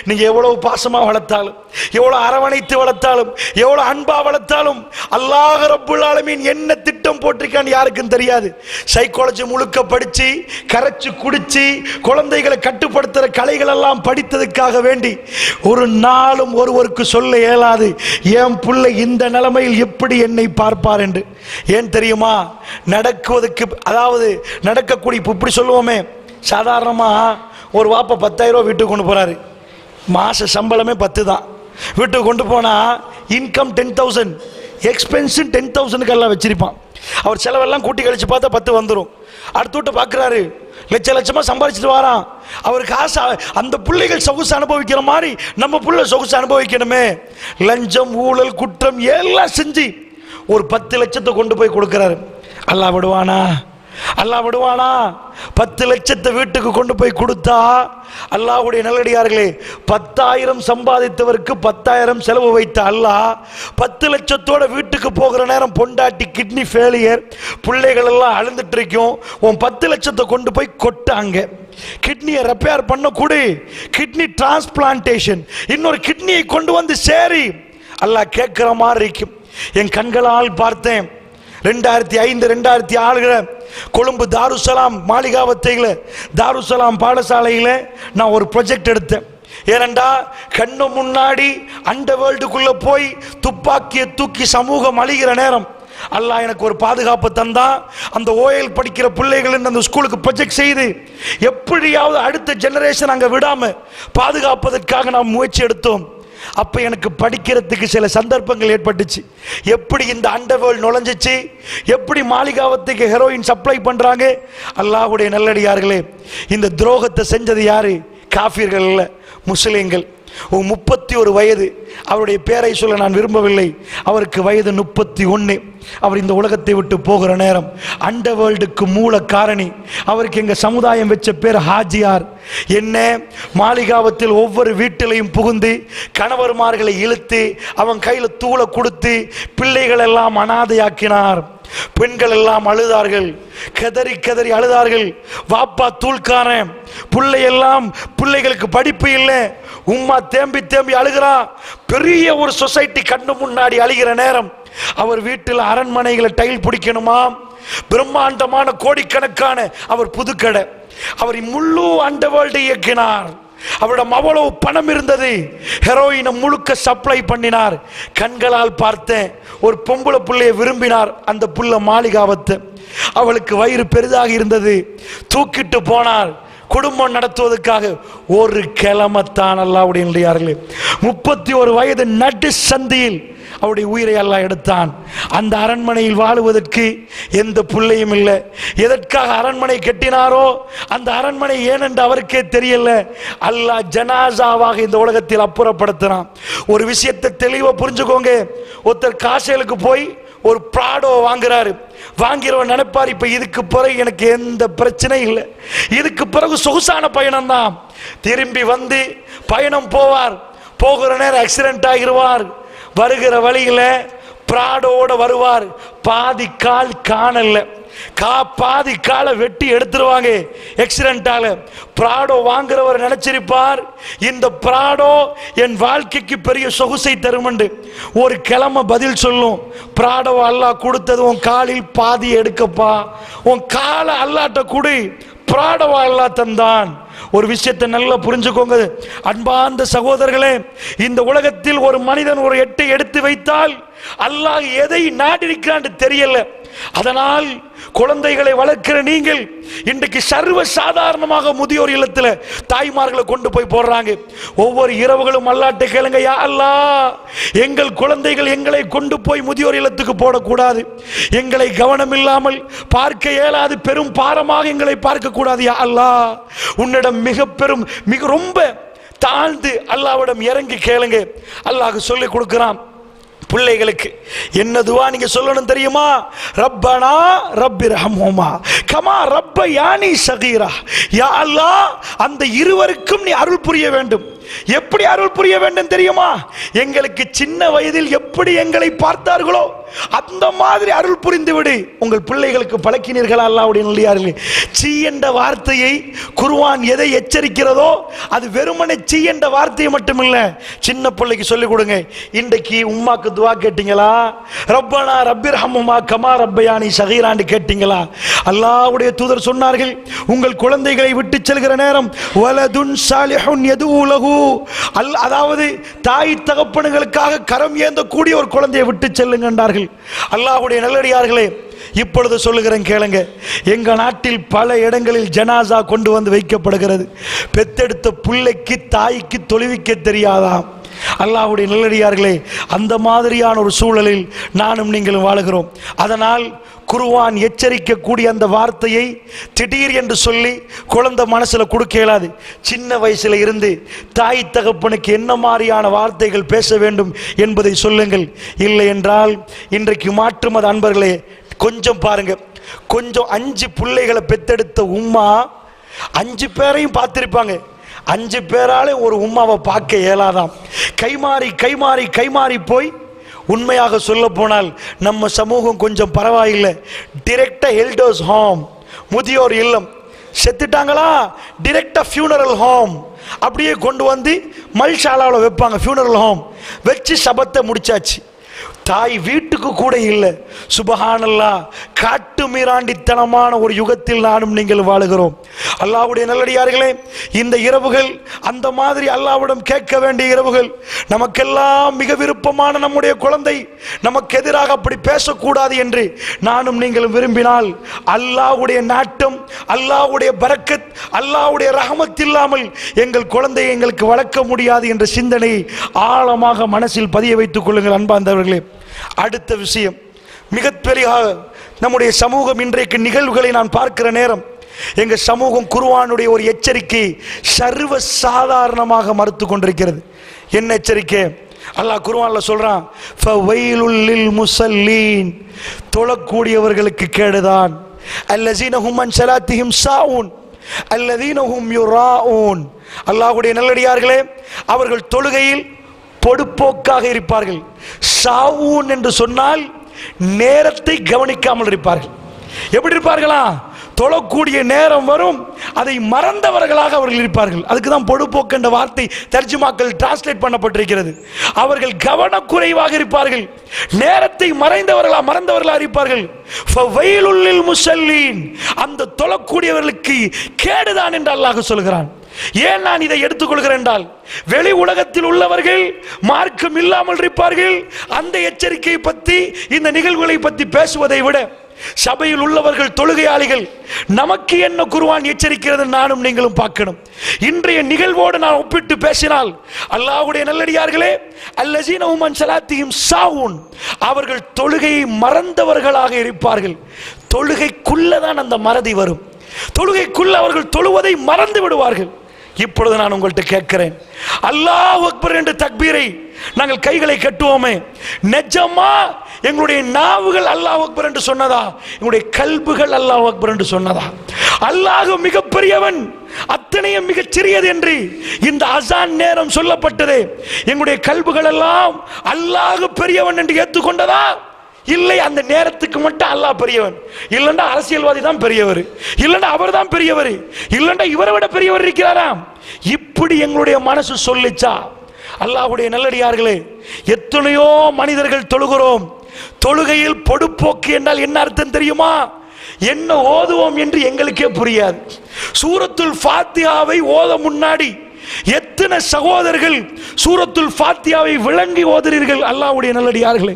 நீங்க எவ்வளவு பாசமா வளர்த்தாலும், எவ்வளவு அரவணைத்து வளர்த்தாலும், எவ்வளவு அன்பா வளர்த்தாலும், அல்லாஹ் ரப்புல் ஆலமீன் என்ன திட்டம் போட்டிருக்கான்னு யாருக்கும் தெரியாது. சைக்காலஜி முழுக்க படிச்சு கரைச்சு குடிச்சு குழந்தைகளை கட்டுப்படுத்துற கலைகள் எல்லாம் படித்ததுக்காக வேண்டி ஒரு நாளும் ஒருவருக்கு சொல்ல இயலாது, என் பிள்ளை இந்த நிலைமையில் எப்படி என்னை பார்ப்பார் என்று. ஏன் தெரியுமா? நடக்குவதற்கு, அதாவது நடக்கக்கூடிய, இப்படி சொல்லுவோமே, சாதாரணமா ஒரு வாப்பா 10,000 ரூபாய் வீட்டுக்கு கொண்டு போறாரு, மாச சம்பளமே 10 தான். வீட்டுக்கு கொண்டு போனா இன்கம் 10,000, எக்ஸ்பென்சிவ் 10,000 எல்லாம் வச்சிருப்பான். அவர் செலவெல்லாம் கூட்டி கழிச்சு பார்த்தா 10 வந்துடும். அடுத்த விட்டு பார்க்குறாரு, லட்சமா சம்பாதிச்சுட்டு வாரான். அவருக்கு ஆசை அந்த பிள்ளைகள் சொகுசு அனுபவிக்கிற மாதிரி நம்ம பிள்ளை சொகுசு அனுபவிக்கணுமே. லஞ்சம், ஊழல், குற்றம் எல்லாம் செஞ்சு ஒரு 10 லட்சத்தை கொண்டு போய் கொடுக்கிறாரு. அல்லாஹ் விடுவானா? அல்லாஹ் விடுவானா? 10 லட்சத்தை வீட்டுக்கு கொண்டு போய் கொடுத்தா, அல்லாஹ்வுடைய நல்லடியார்களே, 10,000 சம்பாதித்தவருக்கு 10,000 செலவு வைத்த அல்லாஹ் 10 லட்சத்தோட வீட்டுக்கு போகிற நேரம் பொண்டாட்டி கிட்னி ஃபெயிலியர், பிள்ளைகள் எல்லாம் அழுந்துட்டு இருக்கும். உன் 10 லட்சத்தை கொண்டு போய் கொட்டாங்க. கிட்னியை ரிப்பேர் பண்ண கூடி, கிட்னி டிரான்ஸ்பிளான்டேஷன், இன்னொரு கிட்னியை கொண்டு வந்து சேரி அல்லாஹ் கேட்கிற மாதிரி இருக்கும். என் கண்களால் பார்த்தேன். 2005 2006 கொழும்பு தாருசலாம் மாளிகாவத்தையில் தாருசலாம் பாடசாலையில் நான் ஒரு ப்ரொஜெக்ட் எடுத்தேன். ஏனண்டா கண்ணு முன்னாடி அண்டர் வேர்ல்டுக்குள்ள போய் துப்பாக்கியை தூக்கி சமூகம் அழிகிற நேரம் அல்லாஹ் எனக்கு ஒரு பாதுகாப்பு தந்தா. அந்த ஓஎல் படிக்கிற பிள்ளைகள் அந்த ஸ்கூலுக்கு ப்ரொஜெக்ட் செய்து எப்படியாவது அடுத்த ஜெனரேஷன் அங்கே விடாம பாதுகாப்பதற்காக நாம் முயற்சி எடுத்தோம். அப்ப எனக்கு படிக்கிறதுக்கு சில சந்தர்ப்பங்கள் ஏற்பட்டுச்சு. எப்படி இந்த அண்டர்வேர்ல்ட் நுழைஞ்சிச்சு, எப்படி மாளிகாவத்துக்கு ஹெரோயின் சப்ளை பண்றாங்க. அல்லாஹ்வுடைய நல்லடியார்களே, இந்த துரோகத்தை செஞ்சது யாரு? காஃபிர்கள் இல்ல, முஸ்லிம்கள். 31 வயது, அவருடைய பேரை சொல்ல நான் விரும்பவில்லை. அவருக்கு வயது 31. அவர் இந்த உலகத்தை விட்டு போகிற நேரம் அண்டர் வேர்ல்டுக்கு மூல காரணி. அவருக்கு எங்க சமுதாயம் வச்ச பேர் ஹாஜியார். என்ன, மாளிகாவத்தில் ஒவ்வொரு வீட்டிலையும் புகுந்து கணவர்மார்களை இழுத்து அவன் கையில தூளை கொடுத்து பிள்ளைகள் எல்லாம் அனாதையாக்கினார். பெண்கள் எல்லாம் அழுதார்கள், கதறி கதறி அழுதார்கள். வாப்பா தூள்காரன், பிள்ளைகளுக்கு படிப்பு இல்லை, உம்மா தேம்பி தேம்பி அழுகிறா. பெரிய ஒரு சொசைட்டி கண்ணு முன்னாடி அழுகிற நேரம் அவர் வீட்டில் அரண்மனைகளை டைல் பிடிக்கணுமா, பிரம்மாண்டமான கோடிக்கணக்கான அவர் புதுக்கடை, அவர் முழு அண்டர்வேர்ல்டை இயக்கினார். அவரிடம் அவ்வளவு பணம் இருந்தது. ஹெரோயினை முழுக்க சப்ளை பண்ணினார். கண்களால் பார்த்தேன். ஒரு பொம்பளை பிள்ளையை விரும்பினார். அந்த புள்ள மாளிகாவத்து, அவளுக்கு வயிறு பெரிதாக இருந்தது. தூக்கிட்டு போனார் குடும்பம் நடத்துவதற்காக. ஒரு கிழமைத்தான் அல்லாஹ்வுடைய நல்லடியார்களே, 31 வயது நடு சந்தியில் அவருடைய உயிரை அல்லாஹ் எடுத்தான். அந்த அரண்மனையில் வாழுவதற்கு எந்த பிள்ளையும் இல்லை. எதற்காக அரண்மனை கட்டினாரோ அந்த அரண்மனை ஏனென்று அவருக்கே தெரியல. அல்லாஹ் ஜனாசாவாக இந்த உலகத்தில் அப்புறப்படுத்தினான். ஒரு விஷயத்தை தெளிவா புரிஞ்சுக்கோங்க. ஒருத்தர் காசேலுக்கு போய் ஒரு பிராடோ வாங்குறாரு. வாங்கிறவன் நினைப்பார், இப்ப இதுக்கு பிறகு எனக்கு எந்த பிரச்சனையும் இல்லை, இதுக்கு பிறகு சொகுசான பயணம் தான். திரும்பி வந்து பயணம் போவார். போகிற நேரம் ஆக்சிடென்ட் ஆகிடுவார். வருகிற வழியில பிராடோட வருவார். பாதி கால் காணல, பாதி காலை வெட்டி எடுத்துருவாங்க ஆக்சிடென்டால. பிராடோ வாங்குறவர் நினைச்சிருப்பார், இந்த பிராடோ என் வாழ்க்கைக்கு பெரிய சொகுசை தருமண்டு. ஒரு கிழமை பதில் சொல்லும், பிராடோ அல்லாஹ் கொடுத்தது உன் காலில் பாதி எடுக்கப்பா, உன் காலை அல்லாட்ட குடி, பிராடோ அல்லாஹ் தந்தான். ஒரு விஷயத்தை நல்லா புரிஞ்சுக்கோங்க அன்பார்ந்த சகோதரர்களே. இந்த உலகத்தில் ஒரு மனிதன் ஒரு எட்டை எடுத்து வைத்தால் அல்லாஹ் எதை நாடிருக்கிறான் தெரியல. அதனால் குழந்தைகளை வளர்க்கிற நீங்கள் இன்றைக்கு சர்வ சாதாரணமாக முதியோர் இல்லத்தில் தாய்மார்களை கொண்டு போய் போடுறாங்க. ஒவ்வொரு இரவுகளும் அல்லாஹ்ட்ட கேளுங்க, யா அல்லாஹ் எங்கள் குழந்தைகள் எங்களை கொண்டு போய் முதியோர் இல்லத்துக்கு போடக்கூடாது, எங்களை கவனம் இல்லாமல் பார்க்க இயலாது, பெரும் பாரமாக எங்களை பார்க்க கூடாது. யா அல்லாஹ் உன்னிடம் மிக ரொம்ப தாழ்ந்து அல்லாஹ்விடம் இறங்கி கேளுங்க. அல்லாஹ் சொல்லி கொடுக்கிறான். பிள்ளைகளுக்கு என்ன துவா நீங்க சொல்லணும் தெரியுமா? ரப்பனா ரப்பிர்ஹம்ஹுமா கமா ரப்பயானி ஸகீரா. யா அல்லாஹ் அந்த இருவருக்கும் நீ அருள் புரிய வேண்டும். எப்படி அருள் புரிய வேண்டும் தெரியுமா? எங்களுக்கு சின்ன வயதில் எப்படி எங்களை பார்த்தார்களோ அந்த மாதிரி அருள் புரிந்து விடு. உங்கள் பிள்ளைகளுக்கு பழக்கினீர்களா? அல்லாஹ்வுடைய நல்லடியார்களே, சீ என்ற வார்த்தையை குர்ஆன் எதை எச்சரிக்கிறதோ அது வெறுமனே சீ என்ற வார்த்தையை மட்டுமில்ல, சின்ன பிள்ளைக்கு சொல்லிக் கொடுங்க. இன்றைக்கு உம்மாக்கு துவா கேட்டீங்களா? ரப்பனா ரப்பிர்ஹம்ஹுமா கமா ரப்பயானி ஸகீரான்னு கேட்டீங்களா? அல்லாஹ்வுடைய தூதர் சொன்னார்கள், உங்கள் குழந்தைகளை விட்டு செல்கிற நேரம் வலதுன் சாலிஹுன் யதுலஹு, அதாவது தாய் தகப்பனுங்களுக்காக கரம் ஏந்தக்கூடிய ஒரு குழந்தையை விட்டு செல்லுங்க என்றார்கள். அல்லாஹ்வுடைய நல்லடியார்களே, இப்பொழுது சொல்லுகிறேன் கேளுங்க. எங்கள் நாட்டில் பல இடங்களில் ஜனாசா கொண்டு வந்து வைக்கப்படுகிறது. பெத்தெடுத்த பிள்ளைக்கு தாய்க்கு தொழுவிக்க தெரியாதாம். அல்லாஹ்வுடைய நல்லடியார்களே, அந்த மாதிரியான ஒரு சூழலில் நானும் நீங்களும் வாழுகிறோம். அதனால் குர்ஆன் எச்சரிக்கக்கூடிய அந்த வார்த்தையை திடீர் என்று சொல்லி குழந்தை மனசுல கொடுக்க இயலாது. சின்ன வயசுல இருந்து தாய் தகப்பனுக்கு என்ன மாதிரியான வார்த்தைகள் பேச வேண்டும் என்பதை சொல்லுங்கள். இல்லை என்றால் இன்றைக்கு மாற்றுமத அன்பர்களே, கொஞ்சம் பாருங்க, கொஞ்சம் 5 பிள்ளைகளை பெத்தெடுத்த உம்மா 5 பேரையும் பார்த்திருப்பாங்க. 5 பேராலே ஒரு உம்மாவை பார்க்க இயலாதாம். கைமாறி கைமாறி கைமாறி போய், உண்மையாக சொல்ல போனால் நம்ம சமூகம் கொஞ்சம் பரவாயில்லை. டிரெக்டா எல்டர்ஸ் ஹோம், முதியோர் இல்லம், செத்துட்டாங்களா டிரெக்டா ஃபியூனரல் ஹோம் அப்படியே கொண்டு வந்து மல்ஷாலாவில் வைப்பாங்க. ஃபியூனரல் ஹோம் வச்சு சபத்தை முடிச்சாச்சு. தாய் வீட்டுக்கு கூட இல்லை. சுபஹானல்லாஹ், காட்டு மீராண்டித்தனமான ஒரு யுகத்தில் நானும் நீங்கள் வாழுகிறோம். அல்லாஹ்வுடைய நல்லடியார்களே, இந்த இரவுகள் அந்த மாதிரி அல்லாஹ்விடம் கேட்க வேண்டிய இரவுகள். நமக்கெல்லாம் மிக விருப்பமான நம்முடைய குழந்தை நமக்கு எதிராக அப்படி பேசக்கூடாது என்று நானும் நீங்களும் விரும்பினால், அல்லாஹ்வுடைய நாட்டம், அல்லாஹ்வுடைய பரக்கத், அல்லாஹ்வுடைய ரஹமத் இல்லாமல் எங்கள் குழந்தையை எங்களுக்கு வளர்க்க முடியாது என்ற சிந்தனையை ஆழமாக மனசில் பதிய வைத்துக் கொள்ளுங்கள் அன்பார்ந்தவர்களே. அடுத்த விஷயம், மிகப்பெரிய நம்முடைய சமூகம் இன்றைக்கு நிகழ்வுகளை நான் பார்க்கிற நேரம், எங்க சமூகம் குர்ஆனுடைய ஒரு எச்சரிக்கை சர்வ சாதாரணமாக மறுத்து கொண்டிருக்கிறது. என்ன எச்சரிக்கை? அல்லாஹ் குர்ஆன்ல சொல்றான், ஃபவைலுல் லில் முஸல்லீன், தொழக்கூடியவர்களுக்கு கேடுதான். அல்லஸீன ஹும் அன் ஸலாத்திஹிம் சாஊன் அல்லஸீன ஹும் யுராஊன். அல்லாஹ்வுடைய நல்லடியார்களே, அவர்கள் தொழுகையில் பொடுப்போக்காக இருப்பார்கள். சாவூன் என்று சொன்னால் நேரத்தை கவனிக்காமல் இருப்பார்கள். எப்படி இருப்பார்களா? தொழக்கூடிய நேரம் வரும், அதை மறந்தவர்களாக அவர்கள் இருப்பார்கள். அதுக்கு தான் பொடுப்போக்கு என்ற வார்த்தை தர்ஜுமாக்கள் டிரான்ஸ்லேட் பண்ணப்பட்டிருக்கிறது. அவர்கள் கவனக்குறைவாக இருப்பார்கள், நேரத்தை மறந்தவர்களாக இருப்பார்கள். ஃபவைலுல் லில் முஸல்லீன், அந்த தொழக்கூடியவர்களுக்கு கேடுதான் என்று அல்லாஹ் சொல்கிறான். ஏன் நான் இதை எடுத்துக்கொள்கிறேன் என்றால், வெளி உலகத்தில் உள்ளவர்கள் மார்க்கம் இல்லாமல் இருப்பார்கள். அந்த எச்சரிக்கையை பற்றி, இந்த நிகழ்வுகளை பற்றி பேசுவதை விட சபையில் உள்ளவர்கள், தொழுகையாளிகள், நமக்கு என்ன குர்ஆன் எச்சரிக்கிறது நானும் நீங்களும் பார்க்கணும். இன்றைய நிகழ்வோடு நான் ஒப்பிட்டு பேசினால், அல்லாஹ்வுடைய நல்லடியார்களே, அல்லஸீன ஹும் அன் ஸலாத்திஹிம் சாஊன், அவர்கள் தொழுகையை மறந்தவர்களாக இருப்பார்கள். தொழுகைக்குள்ளதான் அந்த மறதி வரும். தொழுகைக்குள்ள அவர்கள் தொழுவதை மறந்து விடுவார்கள். இப்பொழுது நான் உங்கள்கிட்ட கேட்கிறேன், அல்லாஹ் அக்பர் என்ற தக்பீரை நாங்கள் கைகளை கட்டுவோமே, நிஜமா எங்களுடைய நாவுகள் அல்லாஹ் அக்பர் என்று சொன்னதா? எங்களுடைய கல்புகள் அல்லாஹ் அக்பர் என்று சொன்னதா? அல்லாஹ் மிகப்பெரியவன், அத்தனையும் மிகச் சிறியது என்று இந்த அசான் நேரம் சொல்லப்பட்டது. எங்களுடைய கல்புகள் எல்லாம் அல்லாஹ் பெரியவன் என்று ஏற்றுக்கொண்டதா? இல்லை, அந்த நேரத்துக்கு மட்டும் அல்லாஹ் பெரியவன், இல்லைண்டா அரசியல்வாதி தான் பெரியவர், இல்லைண்டா அவர் தான் பெரியவர், இல்லைண்டா இவரை விட பெரியவர் இருக்கிறாராம். இப்படி எங்களுடைய மனசு சொல்லிச்சா? அல்லாஹ்வுடைய நல்லடியார்களே, எத்தனையோ மனிதர்கள் தொழுகிறோம். தொழுகையில் பொடுப்போக்கு என்றால் என்ன அர்த்தம் தெரியுமா? என்ன ஓதுவோம் என்று எங்களுக்கே புரியாது. சூரத்துல் ஃபாத்திஹாவை ஓத முன்னாடி எத்தனை சகோதரர்கள் சூரத்துல் ஃபாத்திஹாவை விளங்கி ஓதுறீர்கள்? அல்லாஹ்வுடைய நல்லடியார்களே,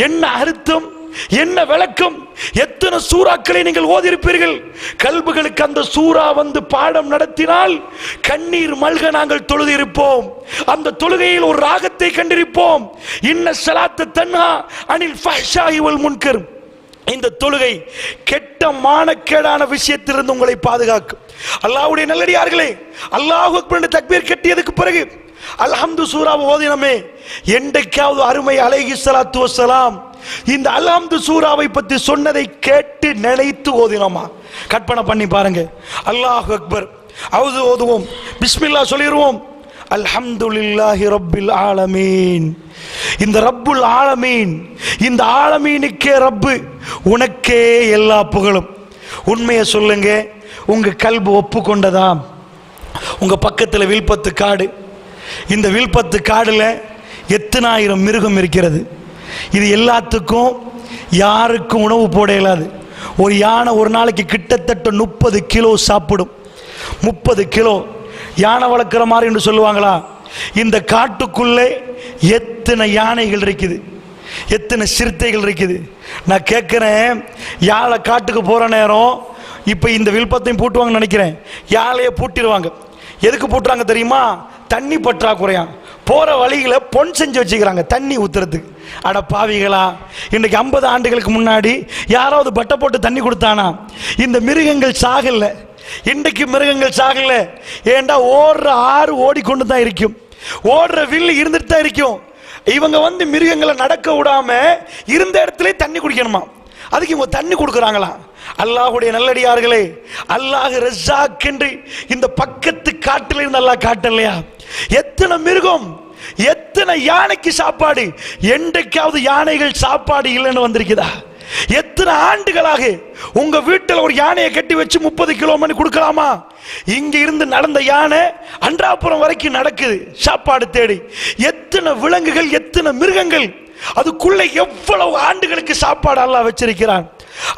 என்ன அர்த்தம், என்ன விளக்கம், எத்தனை சூறாக்களை நீங்கள் ஓதியிருப்பீர்கள். கல்புகளுக்கு அந்த சூறா வந்து பாடம் நடத்தினால் கண்ணீர் மல்க நாங்கள் தொழுது இருப்போம். அந்த தொழுகையில் ஒரு ராகத்தை கண்டிருப்போம், இன்ன ஸலாத்த தன்ஹா அனில் ஃபஹ்ஷாஇ வல் முன்கர். இந்த தொழுகை கெட்ட மானக்கேடான விஷயத்திலிருந்து உங்களை பாதுகாக்கும். அல்லாஹ்வுடைய நல்லடியார்களே, அல்லாஹ் அக்பர் என்று தக்பீர் கட்டியதுக்கு பிறகு அல்ஹம்து சூராவை ஓதினமே, என்றைக்காவது அருமை அலைஹிஸ்ஸலாத்து வஸ்ஸலாம் இந்த அல்ஹம்து சூராவை பற்றி சொன்னதை கேட்டு நினைத்து ஓதினோமா? கற்பனை பண்ணி பாருங்க. அல்லாஹ் அக்பர், அவுது ஓதுவோம், பிஸ்மில்லாஹ் சொல்லிடுவோம், அல்ஹம்துலில்லாஹி ரப்பில் ஆலமீன். இந்த ரப்புல் ஆலமீன், இந்த ஆலமீனுக்கே ரப்பு, உனக்கே எல்லா புகழும். உண்மையை சொல்லுங்க, உங்க கல்பு ஒப்புக்கொண்டதா? உங்க பக்கத்தில் வில்பத்து காடு, இந்த வில்பத்து காடுல எத்தனை ஆயிரம் மிருகம் இருக்கிறது. இது எல்லாத்துக்கும் யாருக்கும் உணவு போட இயலாது. ஒரு யானை ஒரு நாளைக்கு கிட்டத்தட்ட 30 கிலோ சாப்பிடும். 30 கிலோ யானை வளர்க்குற மாதிரி என்று சொல்லுவாங்களா? இந்த காட்டுக்குள்ளே எத்தனை யானைகள் இருக்குது. எத்தனை சிறுத்தைகள் இருக்குது. நான் கேட்குறேன், யாழை காட்டுக்கு போகிற நேரம் இப்போ இந்த வில்பத்தையும் பூட்டுவாங்கன்னு நினைக்கிறேன். யாழையை பூட்டிடுவாங்க. எதுக்கு பூட்டுறாங்க தெரியுமா? தண்ணி பற்றாக்குறையா. போகிற வழிகளை பொன் செஞ்சு வச்சுக்கிறாங்க தண்ணி ஊற்றுறதுக்கு. அட பாவிகளா, இன்றைக்கு 50 ஆண்டுகளுக்கு முன்னாடி யாராவது பட்டை போட்டு தண்ணி கொடுத்தானா? இந்த மிருகங்கள் சாகலை. இன்றைக்கு மிருகங்கள் சாகலை. ஏண்டா ஓடுற ஆறு ஓடிக்கொண்டு தான் இருக்கும், ஓடுற வில்லு இருந்துட்டு தான் இருக்கும். இவங்க வந்து மிருகங்களை நடக்க விடாம இருந்த இடத்துல தண்ணி குடிக்கணுமா? அதுக்கு இவங்க தண்ணி கொடுக்குறாங்களா? அல்லாஹுடைய நல்லடியார்களே, அல்லாஹ் ரஸாக் என்று இந்த பக்கத்து காட்டில் இருந்து அல்லாஹ் காட்டலையா? எத்தனை மிருகம், எத்தனை யானைக்கு சாப்பாடு. என்றைக்காவது யானைகள் சாப்பாடு இல்லைன்னு வந்திருக்குதா? எத்தனை ஆண்டுகளாக உங்க வீட்டில் ஒரு யானையை கட்டி வச்சு 30 கிலோ மணி கொடுக்கலாமா? இங்க இருந்து நடந்த யானை அன்றாபுரம் வரைக்கும் நடக்குது சாப்பாடு தேடி. எத்தனை விலங்குகள், எத்தனை மிருகங்கள், அதுக்குள்ள எவ்வளவு ஆண்டுகளுக்கு சாப்பாடு அல்லாஹ் வச்சிருக்கிறான்.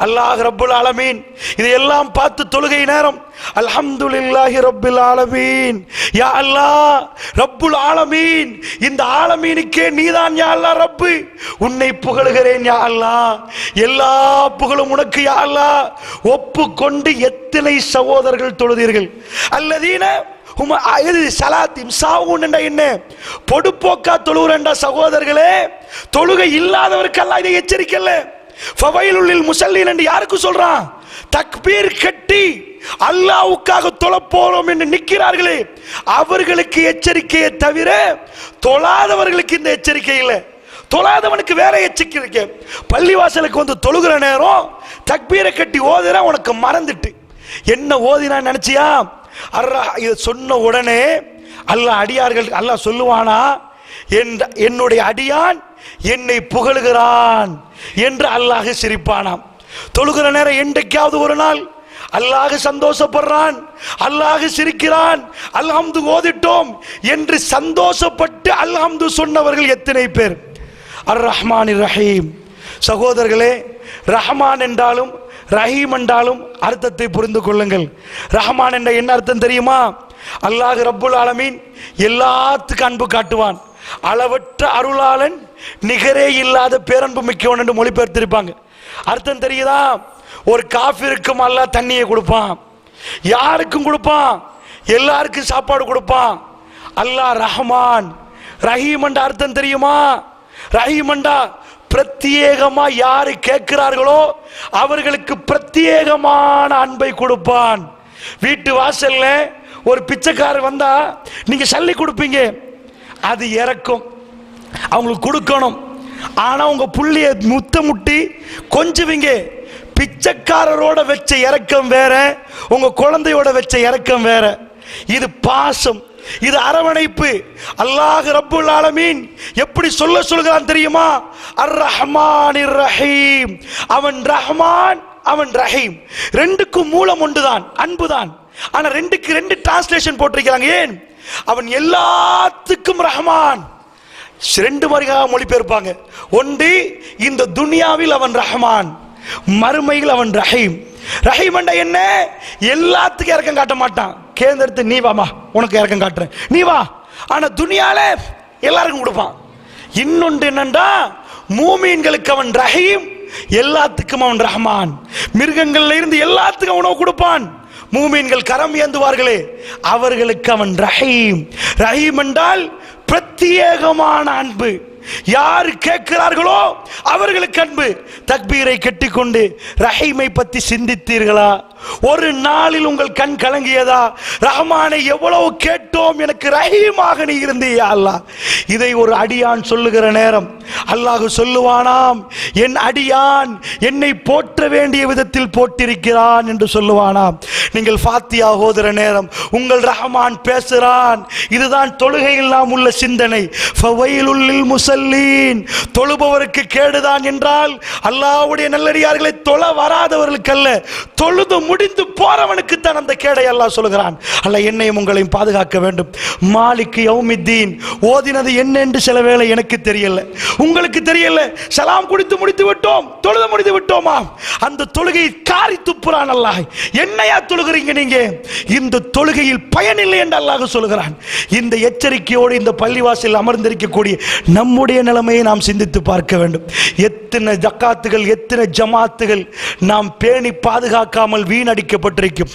அல்லாஹ் ரப்புல் ஆலமீன் இதையெல்லாம் பார்த்து தொழுகை நேரம் அல்ஹம்துலில்லாஹி ரப்பில் ஆலமீன், யா அல்லாஹ் ரப்புல் ஆலமீன், இந்த ஆலமீனுக்கே நீதான் யா அல்லாஹ் ரப்பு, உன்னை புகழுகிறேன் யா அல்லாஹ், எல்லா புகழும் உனக்கு யா அல்லாஹ் ஒப்புக்கொண்டு எத்தனை சகோதரர்கள் தொழுதீர்கள். அல்லதீன என்ன பொடுப்போக்கா தொழுகிறேன்டா சகோதரர்களே. தொழுகை இல்லாதவருக்கு அல்லாஹ் இதை எச்சரிக்கல. ஃபவைலுல் முஸல்லீன் என்று யாருக்கு சொல்றான்? தக்பீர் கட்டி அல்லாஹ்வுக்காக தொழப் போறோம் என்று நிற்கிறார்களே அவர்களுக்கு எச்சரிக்கையை தவிர தொழாதவர்களுக்கு இந்த எச்சரிக்கை இல்லை. தொழாதவனுக்கு வேற எச்சரிக்கை. பள்ளிவாசலுக்கு வந்து தொழுகிற நேரம் தக்பீரை கட்டி ஓதுற உனக்கு மறந்துட்டு என்ன ஓதினா நினைச்சியா? இதை சொன்ன உடனே அல்லாஹ் அடியார்கள் அல்லாஹ் சொல்லுவானா, என்னுடைய அடியான் என்னை புகழுகிறான் என்று அல்லாஹ் சிரிப்பானாம். தொழுகிற நேரம் என்றைக்காவது ஒரு நாள் அல்லாஹ் சந்தோஷப்படுறான், அல்லாஹ் சிரிக்கிறான், அல்ஹம்து ஓதிட்டோம் என்று சந்தோஷப்பட்டு அல்ஹம்து சொன்னவர்கள் எத்தனை பேர்? அர் ரஹ்மான் ரஹீம். சகோதரர்களே, ரஹ்மான் என்றாலும் ரஹீம் என்றாலும் அர்த்தத்தை புரிந்து கொள்ளுங்கள். ரஹ்மான் என்ற என்ன அர்த்தம் தெரியுமா? அல்லாஹ் ரப்புல் ஆலமீன் எல்லாத்துக்கும் அன்பு காட்டுவான், அளவற்ற அருளாளன், நிகரே இல்லாத பேரன்பு மிக்கவன் என்று மொழிபெயர்த்திருப்பாங்க. அர்த்தம் தெரியுதா? ஒரு காஃபிருக்கும் அல்லாஹ் தண்ணியை கொடுப்பான், யாருக்கும் கொடுப்பான், எல்லாருக்கும் சாப்பாடு கொடுப்பான். அல்லாஹ் ரஹ்மான். ரஹீம் என்ற அர்த்தம் தெரியுமா? ரஹீம் என்றா பிரத்யேகமா யாரு கேட்கிறார்களோ அவர்களுக்கு பிரத்யேகமான அன்பை கொடுப்பான். வீட்டு வாசல்ல ஒரு பிச்சைக்காரர் வந்தா நீங்க சல்லி கொடுப்பீங்க, அது இறக்கும், அவங்களுக்கு கொடுக்கணும். ஆனா உங்க புள்ளிய முட்டி கொஞ்சுவீங்க. பிச்சைக்காரரோட வச்ச இறக்கம் வேற, உங்க குழந்தையோட வச்ச இறக்கம் வேற. இது பாசம், இது அரவணைப்பு. அல்லாஹ் ரப்புல் ஆலமீன் எப்படி சொல்கிறான் தெரியுமா? அர் ரஹ்மானிர் ரஹீம். அவன் ரஹ்மான், அவன் ரஹீம். ரெண்டுக்கும் மூலம் ஒன்றுதான், அன்புதான். ஆனா ரெண்டுக்கு ரெண்டு டிரான்ஸ்லேஷன் போட்டிருக்கிறாங்க. ஏன்? அவன் எல்லாத்துக்கும் ரஹ்மான். ரெண்டு மாதிரியாக மொழிபெயர்ப்பாங்க. ஒன்று, இந்த துனியாவில் அவன் ரஹ்மான், மறுமையில் அவன் ரஹீம். ரஹீம் என்ற என்ன? எல்லாத்துக்கும் இறக்கம் காட்ட மாட்டான். கேந்தெடுத்து நீ வாமா, உனக்கு இறக்கம் காட்டுறேன், நீ வா. ஆனா துனியால எல்லாருக்கும் கொடுப்பான். இன்னொன்று என்னண்டா, மூமீன்களுக்கு அவன் ரஹீம், எல்லாத்துக்கும் அவன் ரஹ்மான். மிருகங்கள்ல இருந்து எல்லாத்துக்கும் உணவு கொடுப்பான். மூமீன்கள் கரம் ஏந்துவார்களே அவர்களுக்கு அவன் ரஹீம். ரஹீம் என்றால் பிரத்யேகமான அன்பு. யார் கேட்கிறார்களோ அவர்களுக்கு அன்பு. தக்பீரை கட்டிக்கொண்டு ரஹீமை பற்றி சிந்தித்தீர்களா? ஒரு நாளில் உங்கள் கண் கலங்கியதா? ரஹ்மானை எவ்வளவு கேட்டோம், எனக்கு ரஹீமாக நீ இருந்தியா அல்லாஹ். இதை ஒரு அடியான் சொல்லுகிற நேரம் அல்லாஹ் சொல்லுவானாம், என் அடியான் என்னை போற்ற வேண்டிய விதத்தில் போட்டிருக்கிறான் என்று சொல்லுவானாம். நீங்கள் ஃபாத்தியா ஓதுற நேரம் உங்கள் ரஹ்மான் பேசுகிறான். இதுதான் தொழுகையில் நாம் உள்ள சிந்தனை. ஃபவைலுல் முஸல்லீன். தொழுபவருக்கு கேடுதான் என்றால் அல்லாஹ்வுடைய நல்லடியார்களை தொழ வராதவர்களுக்கு அல்ல, தொழுது முடிந்து போறவனுக்கு தான் அந்த கேடை அல்லாஹ் சொல்கிறான். அல்லாஹ் என்னையும் உங்களையும் பாதுகாக்க வேண்டும். மாலிக் யௌமித்தீன் ஓதினது என்ன என்று சில வேளை எனக்கு தெரியல, உங்களுக்கு தெரியல. சலாம் குடித்து முடித்து விட்டோம், தொழுது முடித்து விட்டோமா? அந்த தொழுகையை காரி துப்புறான் அல்லாஹ். என்னையா தொழுகிறீங்க நீங்க? இந்த தொழுகையில் பயனில்லை என்று அல்லாஹ் சொல்கிறான். இந்த எச்சரிக்கையோடு இந்த பள்ளிவாசலில் அமர்ந்திருக்கக்கூடிய நம்முடைய நம்முடைய நிலைமையை நாம் சிந்தித்து பார்க்க வேண்டும். எத்தனை ஜக்காத்துகள், எத்தனை ஜமாத்துகள் நாம் பேணி பாதுகாக்காமல் வீணடிக்கப்பட்டிருக்கும்.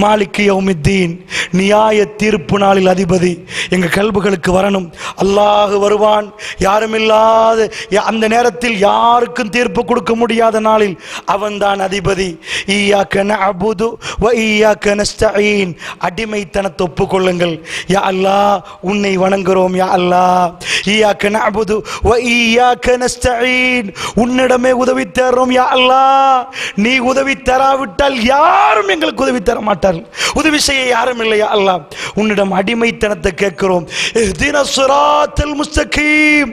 மாலிக் யௌமித்தீன், நியாய தீர்ப்பு நாளில் அதிபதி எங்க கல்புகளுக்கு வரணும். அல்லாஹ் வருவான், யாருமில்லாத அந்த நேரத்தில் யாருக்கும் தீர்ப்பு கொடுக்க முடியாத நாளில் அவன்தான் அதிபதி. ஈயாக்க நஅபுது வ ஈயாக்க நஸ்தஈன், அடிமைத்தனத்தை ஒப்புக்கொள்ளுங்கள். யா அல்லாஹ், உன்னை வணங்குகிறோம். யா அல்லாஹ், ஈயாக்க நஅபுது வ ஈயாக்க நஸ்தஈன், உன்னிடமே உதவி தேடுறோம். யா அல்லாஹ், நீ உதவி தராவிட்டால் யாரும் எங்களுக்கு உதவி தர மாட்டார்கள், உதவி செய்ய யாரும் இல்லை. யா அல்லாஹ், உன்னிடம் அடிமைத்தனத்தை கேட்கிறோம். இஹ்தினஸ் ஸிராத்தல் முஸ்தகீம்,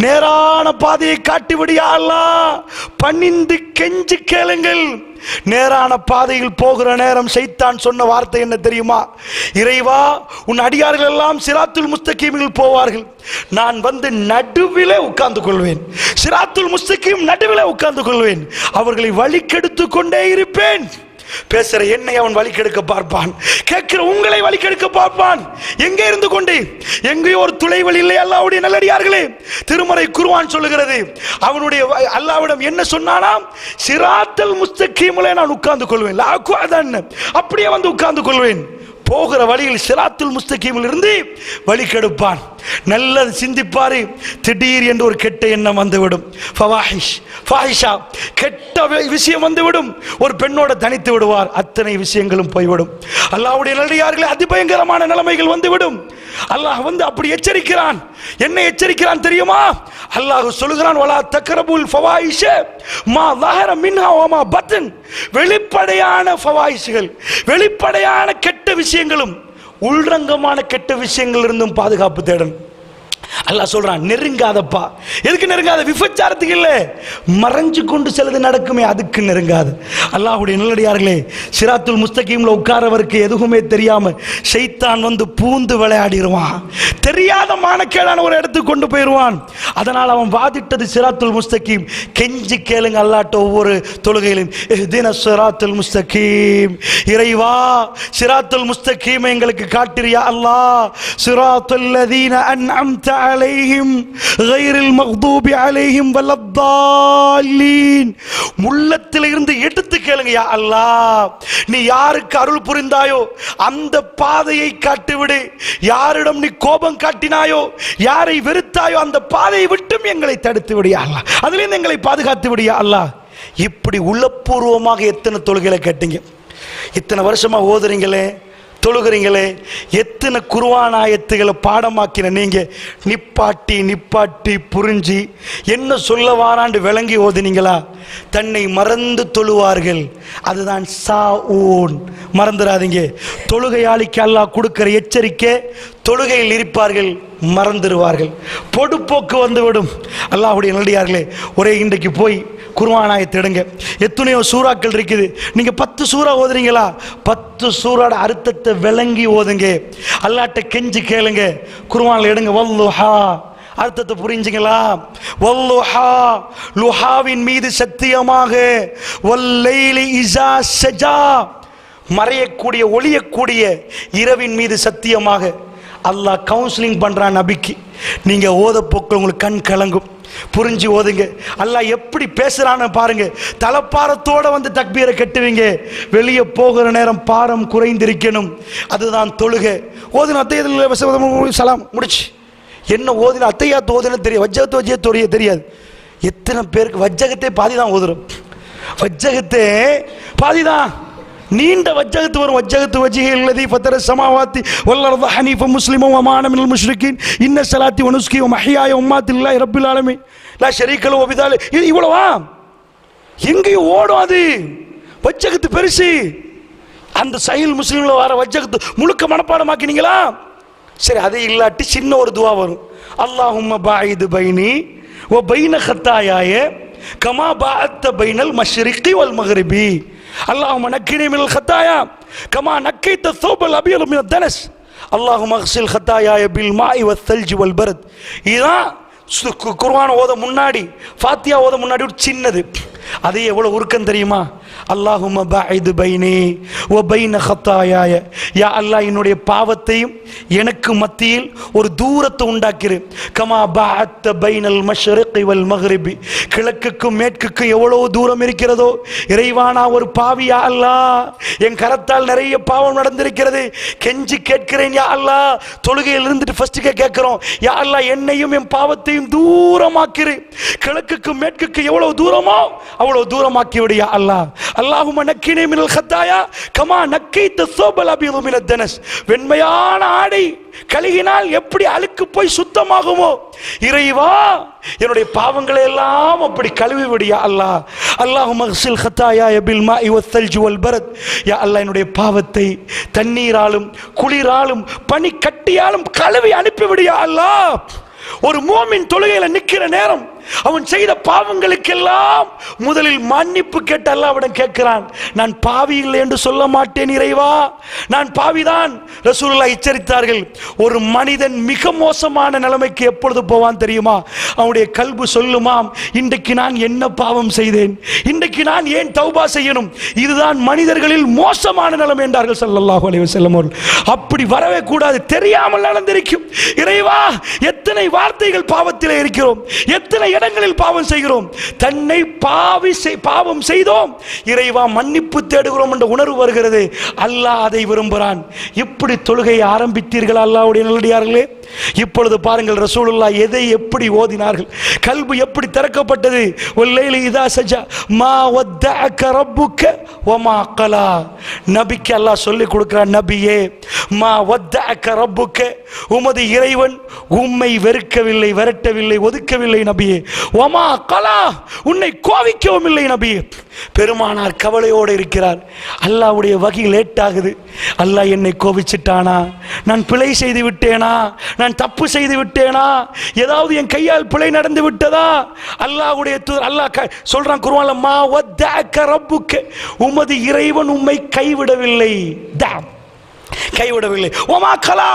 நேரான பாதையை காட்டிவிடு யா அல்லாஹ், பணிந்து கெஞ்சி கேளுங்கள். நேரான பாதையில் போகிற நேரம் ஷைத்தான் சொன்ன வார்த்தை என்ன தெரியுமா? இறைவா, உன் அடியார்கள் எல்லாம் சிராத்துல் முஸ்தகீமில் போவார்கள், நான் வந்து நடுவிலே உட்கார்ந்து கொள்வேன். சிராத்துல் முஸ்தகீம் நடுவிலே உட்கார்ந்து கொள்வேன், அவர்களை வழிகெடுத்து கொண்டே இருப்பேன். பேசுற என்னை அவன் வழிகெடுக்க பார்ப்பான், கேட்கிற உங்களை வழிகெடுக்க பார்ப்பான். எங்கே இருந்து கொண்டு? எங்கேயோ ஒரு துளைவல் இல்லை. அல்லாஹ்வுடைய நல்லடியார்களே, திருமறை குர்ஆன் சொல்லுகிறது, அவனுடைய அல்லாஹ்விடம் என்ன சொன்னானாம்? சிராத்தல் முஸ்தகீமிலே நான் உட்கார்ந்து கொள்வேன், அப்படியே வந்து உட்கார்ந்து கொள்வேன். போகிற வழியில் சிராத்துல் முஸ்தகீமில் இருந்து வழி கெடுப்பான். நல்லது சிந்திப்பாரு, திடீர் என்று ஒரு கெட்ட எண்ணம் வந்துவிடும். ஃபாஹிஷா, கெட்ட விஷயம் வந்துவிடும். ஒரு பெண்ணோட தனித்து விடுவார், அத்தனை விஷயங்களும் போய்விடும். அல்லாஹ்வுடைய நல்லடியார்களே, அதிபயங்கரமான நிலைமைகள் வந்துவிடும். அல்லாஹ் வந்து அப்படி எச்சரிக்கிறான். என்ன எச்சரிக்கிறான் தெரியுமா? அல்லாஹ் சொல்லுகிறான், வலா தக்ரபுல் ஃபவாயிஷ மா ظهر منها وما بطن, வெளிப்படையான ஃபவாயிஷ்கள், வெளிப்படையான கெட்ட விஷயங்களும் உள்ரங்கமான கெட்ட விஷயங்கள் இருந்தும் பாதுகாப்பு தேடணும். அல்லாஹ் சொல்றான், நெருங்காதப்பா. எதுக்கு நெருங்காத? விபச்சாரத்துக்கு இல்லை, மறைஞ்சு கொண்டு செல்வது நடக்குமே, அதுக்கு நெருங்காது. அல்லாஹ்வுடைய நல்லடியார்களே, சிராத்துல் முஸ்தகீம்ல உட்காரவருக்கு எதுவுமே தெரியாம ஷைத்தான் வந்து பூந்து விளையாடிடுவான். தெரியாத மானக்கேடான ஒரு இடத்துக்கு கொண்டு போயிடுவான். அதனால் அவன் வாதிட்டது சிராத்துல் முஸ்தகீம். கெஞ்சி கேளுங்க அல்லாஹ்ட்ட ஒவ்வொரு தொழுகையிலும், இஹ்தினஸ் ஸிராத்துல் முஸ்தகீம், இறைவா சிராத்துல் முஸ்தகீமை எங்களுக்கு காட்டிரியா அல்லாஹ். ஸிராத்துல் லதீன அன்அம்த அலைஹிம் கைரில் மக்தூபி அலைஹிம் வலத்தாலீன். உள்ளத்தில் இருந்து எடுத்து கேளுங்க, யா அல்லாஹ், நீ யாருக்கு அருள் புரிந்தாயோ அந்த பாதையை காட்டிவிடு. யாரிடம் நீ கோபம் காட்டினாயோ, யாரை வெறுத்தாயோ அந்த பாதையை விட்டும் எங்களை தடுத்து விடு யா அல்லாஹ், அதிலிருந்து எங்களை பாதுகாத்து விடு யா அல்லாஹ். இப்படி உள்ளபூர்வமாக எத்தனை தொழுகைகளை கேட்டீங்க, இத்தனை வருஷமா ஓதுறீங்களே, தொழுகிறீங்களே, எத்தனை குர்ஆன் ஆயத்துகளை பாடமாக்கின நீங்க நிப்பாட்டி நிப்பாட்டி புரிஞ்சு என்ன சொல்ல வாராண்டு விளங்கி ஓதுனீங்களா? தன்னை மறந்து தொழுவார்கள், அதுதான் சாஊன். மறந்துடாதீங்க. தொழுகையாளிக்கு அல்லாஹ் கொடுக்கிற எச்சரிக்கை, தொழுகையில் இருப்பார்கள், மறந்துடுவார்கள், பொடுப்போக்கு வந்துவிடும். அல்லாஹ்வுடைய நல்லடியார்களே, ஒரே இன்றைக்கு போய் குர்ஆன் ஆயத்தை எடுங்க. எத்தனையோ சூறாக்கள் இருக்குது. நீங்க 10 சூறா ஓதுறீங்களா? 10 சூறாட அர்த்தத்தை விளங்கி ஓதுங்க. அல்லாஹ்ட்ட கெஞ்சி கேளுங்க. குர்ஆன்ல எடுங்க, வல்லுஹா, அர்த்தத்தை புரிஞ்சுங்களா? வல்லுஹா, லுஹாவின் மீது சத்தியமாக, வல்லைலி இஸா ஸஜா, மறையக்கூடிய ஒளியக்கூடிய இரவின் மீது சத்தியமாக. அல்லாஹ் கவுன்சிலிங் பண்றான் நபிக்கு. நீங்க ஓத போக்கு உங்களுக்கு கண் கலங்கும், புரிஞ்சு ஓதுங்க. அல்லாஹ் எப்படி பேசுறான்னு பாருங்க. தலப்பாரத்தோட வந்து தக்பீரை கட்டுவீங்க, வெளியே போகிற நேரம் பாரம் குறைந்திருக்கணும். அதுதான் தொழுகை. ஓதுன அத்தையத்தில் சலாம் முடிச்சு, என்ன ஓதுன அத்தையாத்து ஓதுன்னு தெரியும், வஜ்ஜகத்து வஜ்ஜகத்து தெரியாது. எத்தனை பேருக்கு வஜ்ஜகத்தே பாதி தான் ஓதுறோம். வஜ்ஜகத்தே பாதி தான், நீண்ட வஜ்ஜகத்து வரும். வஜ்ஜகத்து வஜ்ஹில் லதீ ஃபதர ஸமாவாத்தி வல் அர்த ஹனீஃபன் முஸ்லிமன் வ மா அன மினல் முஷ்ரிகீன் இன்ன ஸலாத்தி வ நுஸ்கி வ மஹ்யாய வ மமாத்தி லில்லாஹி ரப்பில் ஆலமீன் லா ஷரீக லஹு வ பிதாலி. இது இவ்வளவா? எங்கேயும் ஓடும் அது. வஜ்ஜகத்து பெருசு. அந்த சஹீல் முஸ்லிம்ல வர வஜ்ஜகத்து முழுக்க மனப்பாடமாக்கினீங்களா? சரி, அது இல்லாட்டி சின்ன ஒரு துவா வரும். அல்லாஹும்ம பாயிது பைனி வ பைன ஹத்தாயாய கமா பாஅத்த பைனல் மஷ்ரிகி வல் மக்ரிபி. அல்லாஹும்ம நக்கினி மினல் ஹத்தாயா கமா நக்கைத ஸௌபல் அபியத மினத் தனஸ். அல்லாஹும்ம அக்ஸில் ஹத்தாயாய பில் மாஇ வத் தல்ஜி வல் பரத். இதுதான் குர்ஆன் ஓத முன்னாடி, ஃபாத்தியா ஓத முன்னாடி ஒரு சின்னது. அது எவ்வளவு உருக்கம் தெரியுமா? அல்லாஹும்ம பஅஇத் பைனி வ பைன ஹத்தாயாய, யா அல்லாஹ் என்னுடைய பாவத்தையும் எனக்கு மத்தியில் ஒரு தூரத்தை உண்டாக்கிரு. கமா பஅத்த பைனல் மஷ்ரிகி வல் மக்ரிபி, கிழக்குக்கும் மேற்குக்கும் எவ்வளவு தூரம் இருக்கிறதோ இறைவானா ஒரு பாவி யா அல்லாஹ், என் கரத்தால் நிறைய பாவம் நடந்திருக்கிறது, கெஞ்சி கேட்கிறேன் யா அல்லாஹ். தொழுகையில் இருந்துட்டு ஃபர்ஸ்ட் கேட்கிறோம், யா அல்லாஹ் என்னையும் என் பாவத்தையும் தூரமாக்கிரு, கிழக்குக்கும் மேற்குக்கு எவ்வளவு தூரமோ அவ்வளவு தூரமாக்கி விடு யா அல்லாஹ். அல்லாஹும்ம நக்கினி மினல் ஹத்தாயா கமா நக்கைத ஸௌபல் அபீது மினத் தனஸ், வெண்மையான ஆடை கழுகினால் எப்படி அழுக்கு போய் சுத்தமாகுமோ இறைவா என்னுடைய பாவங்களை எல்லாம் அப்படி கழுவி விடு யா அல்லாஹ். அல்லாஹும்ம அக்ஸில் ஹத்தாயா பில் மாஇ வஸ்ஸல்ஜி வல் பரத், யா அல்லாஹ் என்னுடைய பாவத்தை தண்ணீராலும் குளிராலும் பனி கட்டியாலும் கழுவி அனுப்பிவிடு யா அல்லாஹ். ஒரு மூமின் தொழுகையில நிக்கிற நேரம் அவன் செய்த பாவங்களுக்கெல்லாம் முதலில் மன்னிப்பு கேட்டு அல்லாஹ்விடம் கேட்கிறான். நான் பாவி இல்லை என்று சொல்ல மாட்டேன் இறைவா, நான் பாவிதான். ரசூலுல்லாஹ் எச்சரித்தார்கள், ஒரு மனிதன் மிக மோசமான நிலைமைக்கு எப்பொழுது போவான் தெரியுமா? அவனுடைய கல்பு சொல்லுமாம், இன்றைக்கு நான் என்ன பாவம் செய்தேன், இன்றைக்கு நான் ஏன் தௌபா செய்யணும், இதுதான் மனிதர்களில் மோசமான நிலைமை என்றார்கள் ஸல்லல்லாஹு அலைஹி வஸல்லம் அவர்கள். அப்படி வரவே கூடாது, தெரியாமல் நடந்திருக்கும். இறைவா எத்தனை வார்த்தைகள் பாவத்திலே இருக்கிறோம், எத்தனை இடங்களில் பாவம் செய்கிறோம், தன்னை பாவம் செய்தோம், இறைவா மன்னிப்பு தேடுகிறோம் என்ற உணர்வு வருகிறது. அல்லாஹ் அதை விரும்புகிறான். இப்படி தொழுகையை ஆரம்பித்தீர்கள் அல்லாஹ்வுடைய நல்லடியார்களே. இப்பொழுது பாருங்கள் ரசூலுல்லாஹ் எதை எப்படி ஓதினார்கள், கல்பு எப்படி திறக்கப்பட்டது. வல்லைலி இதா சஜா மா வத்தஅக ரப்புக வமா கலா, நபிக்கு அல்லாஹ் சொல்லி கொடுக்கிறான், நபியே மா வத்தஅக ரப்புக, உமது இறைவன் உம்மை வெறுக்கவில்லை, விரட்டவில்லை, ஒதுக்கவில்லை நபியே. வமா கலா, உன்னை கோவிக்கவும் இல்லை நபியே. பெருமானார் கவலையோடு இருக்கிறார். அல்லாஹ்வுடைய வகி லேட் ஆகுது. அல்லாஹ் என்னை கோபிச்சிட்டானா, நான் பிழை செய்து விட்டேனா, நான் தப்பு செய்து விட்டேனா, ஏதாவது என் கையால் பிழை நடந்து விட்டதா? அல்லாஹ்வுடைய அல்லாஹ் சொல்றான் குர்ஆன்ல, மா வத்தஅக ரப்புக, உமது இறைவன் உம்மை கைவிடவில்லை, கைவிடவில்லை. வமா கலா,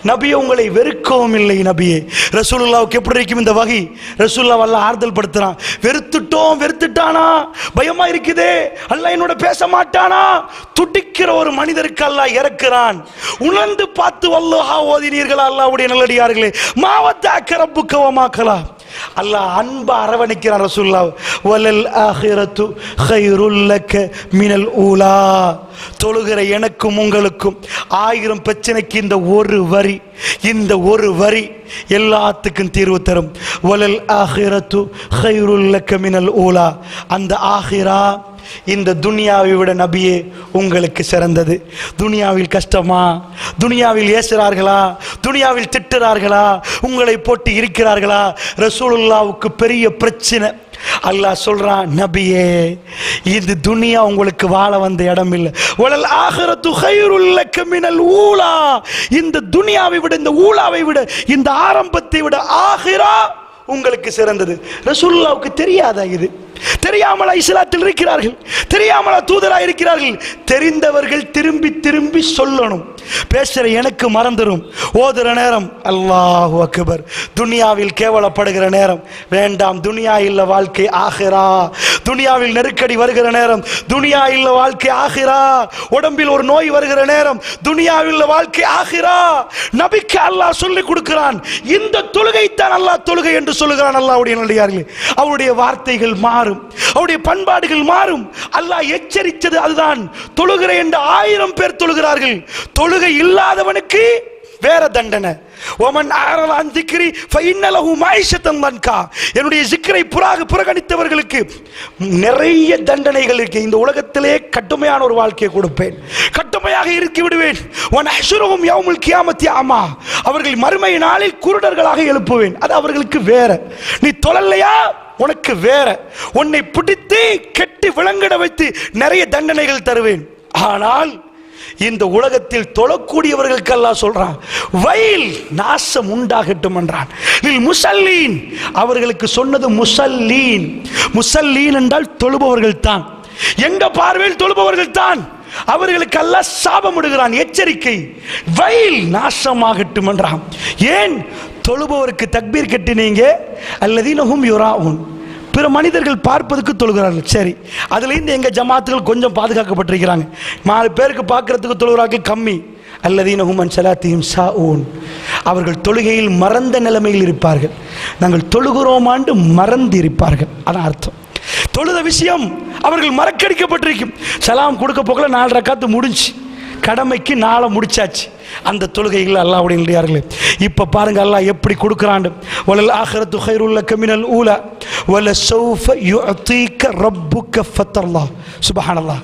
நபியே உங்களை வெறுக்கவும் இல்லை நபியே. ரசூலுல்லாஹ்வுக்கு எப்படி இருக்கும் இந்த வகி? ரசூலுல்லாஹ் அல்லாஹ் ஆறுதல் படுத்துறான். வெறுத்துட்டோம், வெறுத்துட்டானா, பயமா இருக்குதே, அல்லாஹ் என்னோட பேச மாட்டானா, துடிக்கிற ஒரு மனிதருக்கு அல்லாஹ் இறக்குறான். உணர்ந்து பார்த்து வல்லாஹா ஓதினீர்களா அல்லாஹ்வுடைய நல்லடியார்களே? மாவத்தஅக ரப்புக வமா கலா, அல்லாஹ் அன்பா அரவணைக்கிறான் ரசூலுல்லாஹ். வலல் ஆகிரத்து கைருல் லக மினல் ஊலா, தொழுகிற எனக்கும் உங்களுக்கும் 1000 பிரச்சனைக்கு இந்த ஒரு வரி, இந்த ஒரு வரி எல்லாத்துக்கும் தீர்வு தரும். வலல் ஆகிரத்து கைருல் லக மினல் ஊலா, அந்த ஆகிரா இந்த துனியாவை விட நபியே உங்களுக்கு சிறந்தது. துனியாவில் கஷ்டமா, துனியாவில் ஏசுறார்களா, துனியாவில் திட்டுறார்களா, உங்களை போட்டு இருக்கிறார்களா? ரசூலுல்லாஹ்வுக்கு பெரிய பிரச்சனை. அல்லாஹ் சொல்றான், நபியே இந்த துனியா உங்களுக்கு வாழ வந்த இடம் இல்லை. வலல் ஆகிரத்து கைருல் லக மினல் ஊலா, இந்த துனியாவை விட, இந்த ஊலாவை விட, இந்த ஆரம்பத்தை விட ஆகிரா உங்களுக்கு சிறந்தது. ரசூலுல்லாஹ்வுக்கு தெரியாதா இது? தெரியாமலா இஸ்லாத்தில் இருக்கிறார்கள்? தெரியாமலா தூதரா இருக்கிறார்கள்? தெரிந்தவர்கள் திரும்பி திரும்பி சொல்லணும். பேசுற எனக்கு மறந்துடும், ஓதுற நேரம் அல்லாஹு அக்பர், துனியாவில் கேவலப்படுகிற நேரம் வேண்டாம், துனியா இல்ல வாழ்க்கை ஆகிரா. துனியாவில் நெருக்கடி வருகிற நேரம் துனியா இல்ல வாழ்க்கை ஆகிரா. உடம்பில் ஒரு நோய் வருகிற நேரம் துனியாவில் வாழ்க்கை ஆகிரா. நபிக்கு அல்லாஹ் சொல்லி கொடுக்கிறான். இந்த தொழுகை தான் அல்லாஹ் தொழுகை என்று சொல்லுகிறான். அல்லாஹ்வுடைய நல்லடியார்களே, அவருடைய வார்த்தைகள் மாறும், அவருடைய பண்பாடுகள் மாறும். அல்லாஹ் எச்சரித்தது அதுதான். தொழுகிற என்று 1000 பேர் தொழுகிறார்கள், தொழுகை இல்லாதவனுக்கு வேற தண்டனை. ஓமன் அஅரத அன் ذிக்ரி ஃபஇன்ன லஹு மஈஷத்தன் தன்கா, என்னுடைய ஸிக்ரை புறக்கணித்தவர்களுக்கு நிறைய தண்டனைகள் இருக்கு. இந்த உலகத்திலே கடுமையான ஒரு வாழ்க்கையை கொடுப்பேன், கடுமையாக இருக்கி விடுவேன். வனஹ்ஷுருஹும் யௌமுல் கியாமத்தி அமா, அவர்கள் மறுமை நாளில் குருடர்களாக எழுப்புவேன். அது அவர்களுக்கு வேற. நீ தொழலையா, உனக்கு வேற. உன்னை பிடித்து கெட்டி விலங்கிட வைத்து நிறைய தண்டனைகள் தருவேன். ஆனால் இந்த உலகத்தில் தொழக்கூடியவர்களுக்கு அல்லாஹ் சொல்றான், வயல் நாசம் உண்டாகட்டும் என்றான். முஸல்லீன், அவர்களுக்கு சொன்னது முஸல்லீன். முஸல்லீன் என்றால் தொழுபவர்கள் தான், எங்க பார்வையில் தொழுபவர்கள் தான். அவர்களுக்கு அல்லாஹ் சாபமிடுகிறான், எச்சரிக்கை, வயல் நாசமாகட்டும் என்றான். ஏன்? தொழுபவருக்கு தக்பீர் கட்டினீங்க, அல்லதீனஹும் யுராஊன், பிற மனிதர்கள் பார்ப்பதுக்கு தொழுகிறார்கள். சரி, அதுலேருந்து எங்கள் ஜமாத்துகள் கொஞ்சம் பாதுகாக்கப்பட்டிருக்கிறாங்க. 4 பேருக்கு பார்க்கறதுக்கு தொழுகிறார்கள் கம்மி. அல்லதீன ஹும் அன் ஸலாத்திஹிம் சாஊன், அவர்கள் தொழுகையில் மறந்த நிலைமையில் இருப்பார்கள். நாங்கள் தொழுகிறோமாண்டு மறந்து இருப்பார்கள். அதான் அர்த்தம். தொழுத விஷயம் அவர்கள் மறக்கடிக்கப்பட்டிருக்கும். சலாம் கொடுக்க போகல 4 ரக்காத்து முடிஞ்சு, கடமைக்கு 4 முடிச்சாச்சு. அந்த தொழுகைகள் அல்லாஹ்வுடைய நல்லடியார்களே, இப்ப பாருங்க அல்லாஹ் எப்படி கொடுக்குறான். வலல் ஆখিরাতু கைருல் லக மினல் ஊலா வலசௌஃப யுஅதீக ரப்புக ஃபதர்லா. சுப்ஹானல்லாஹ்.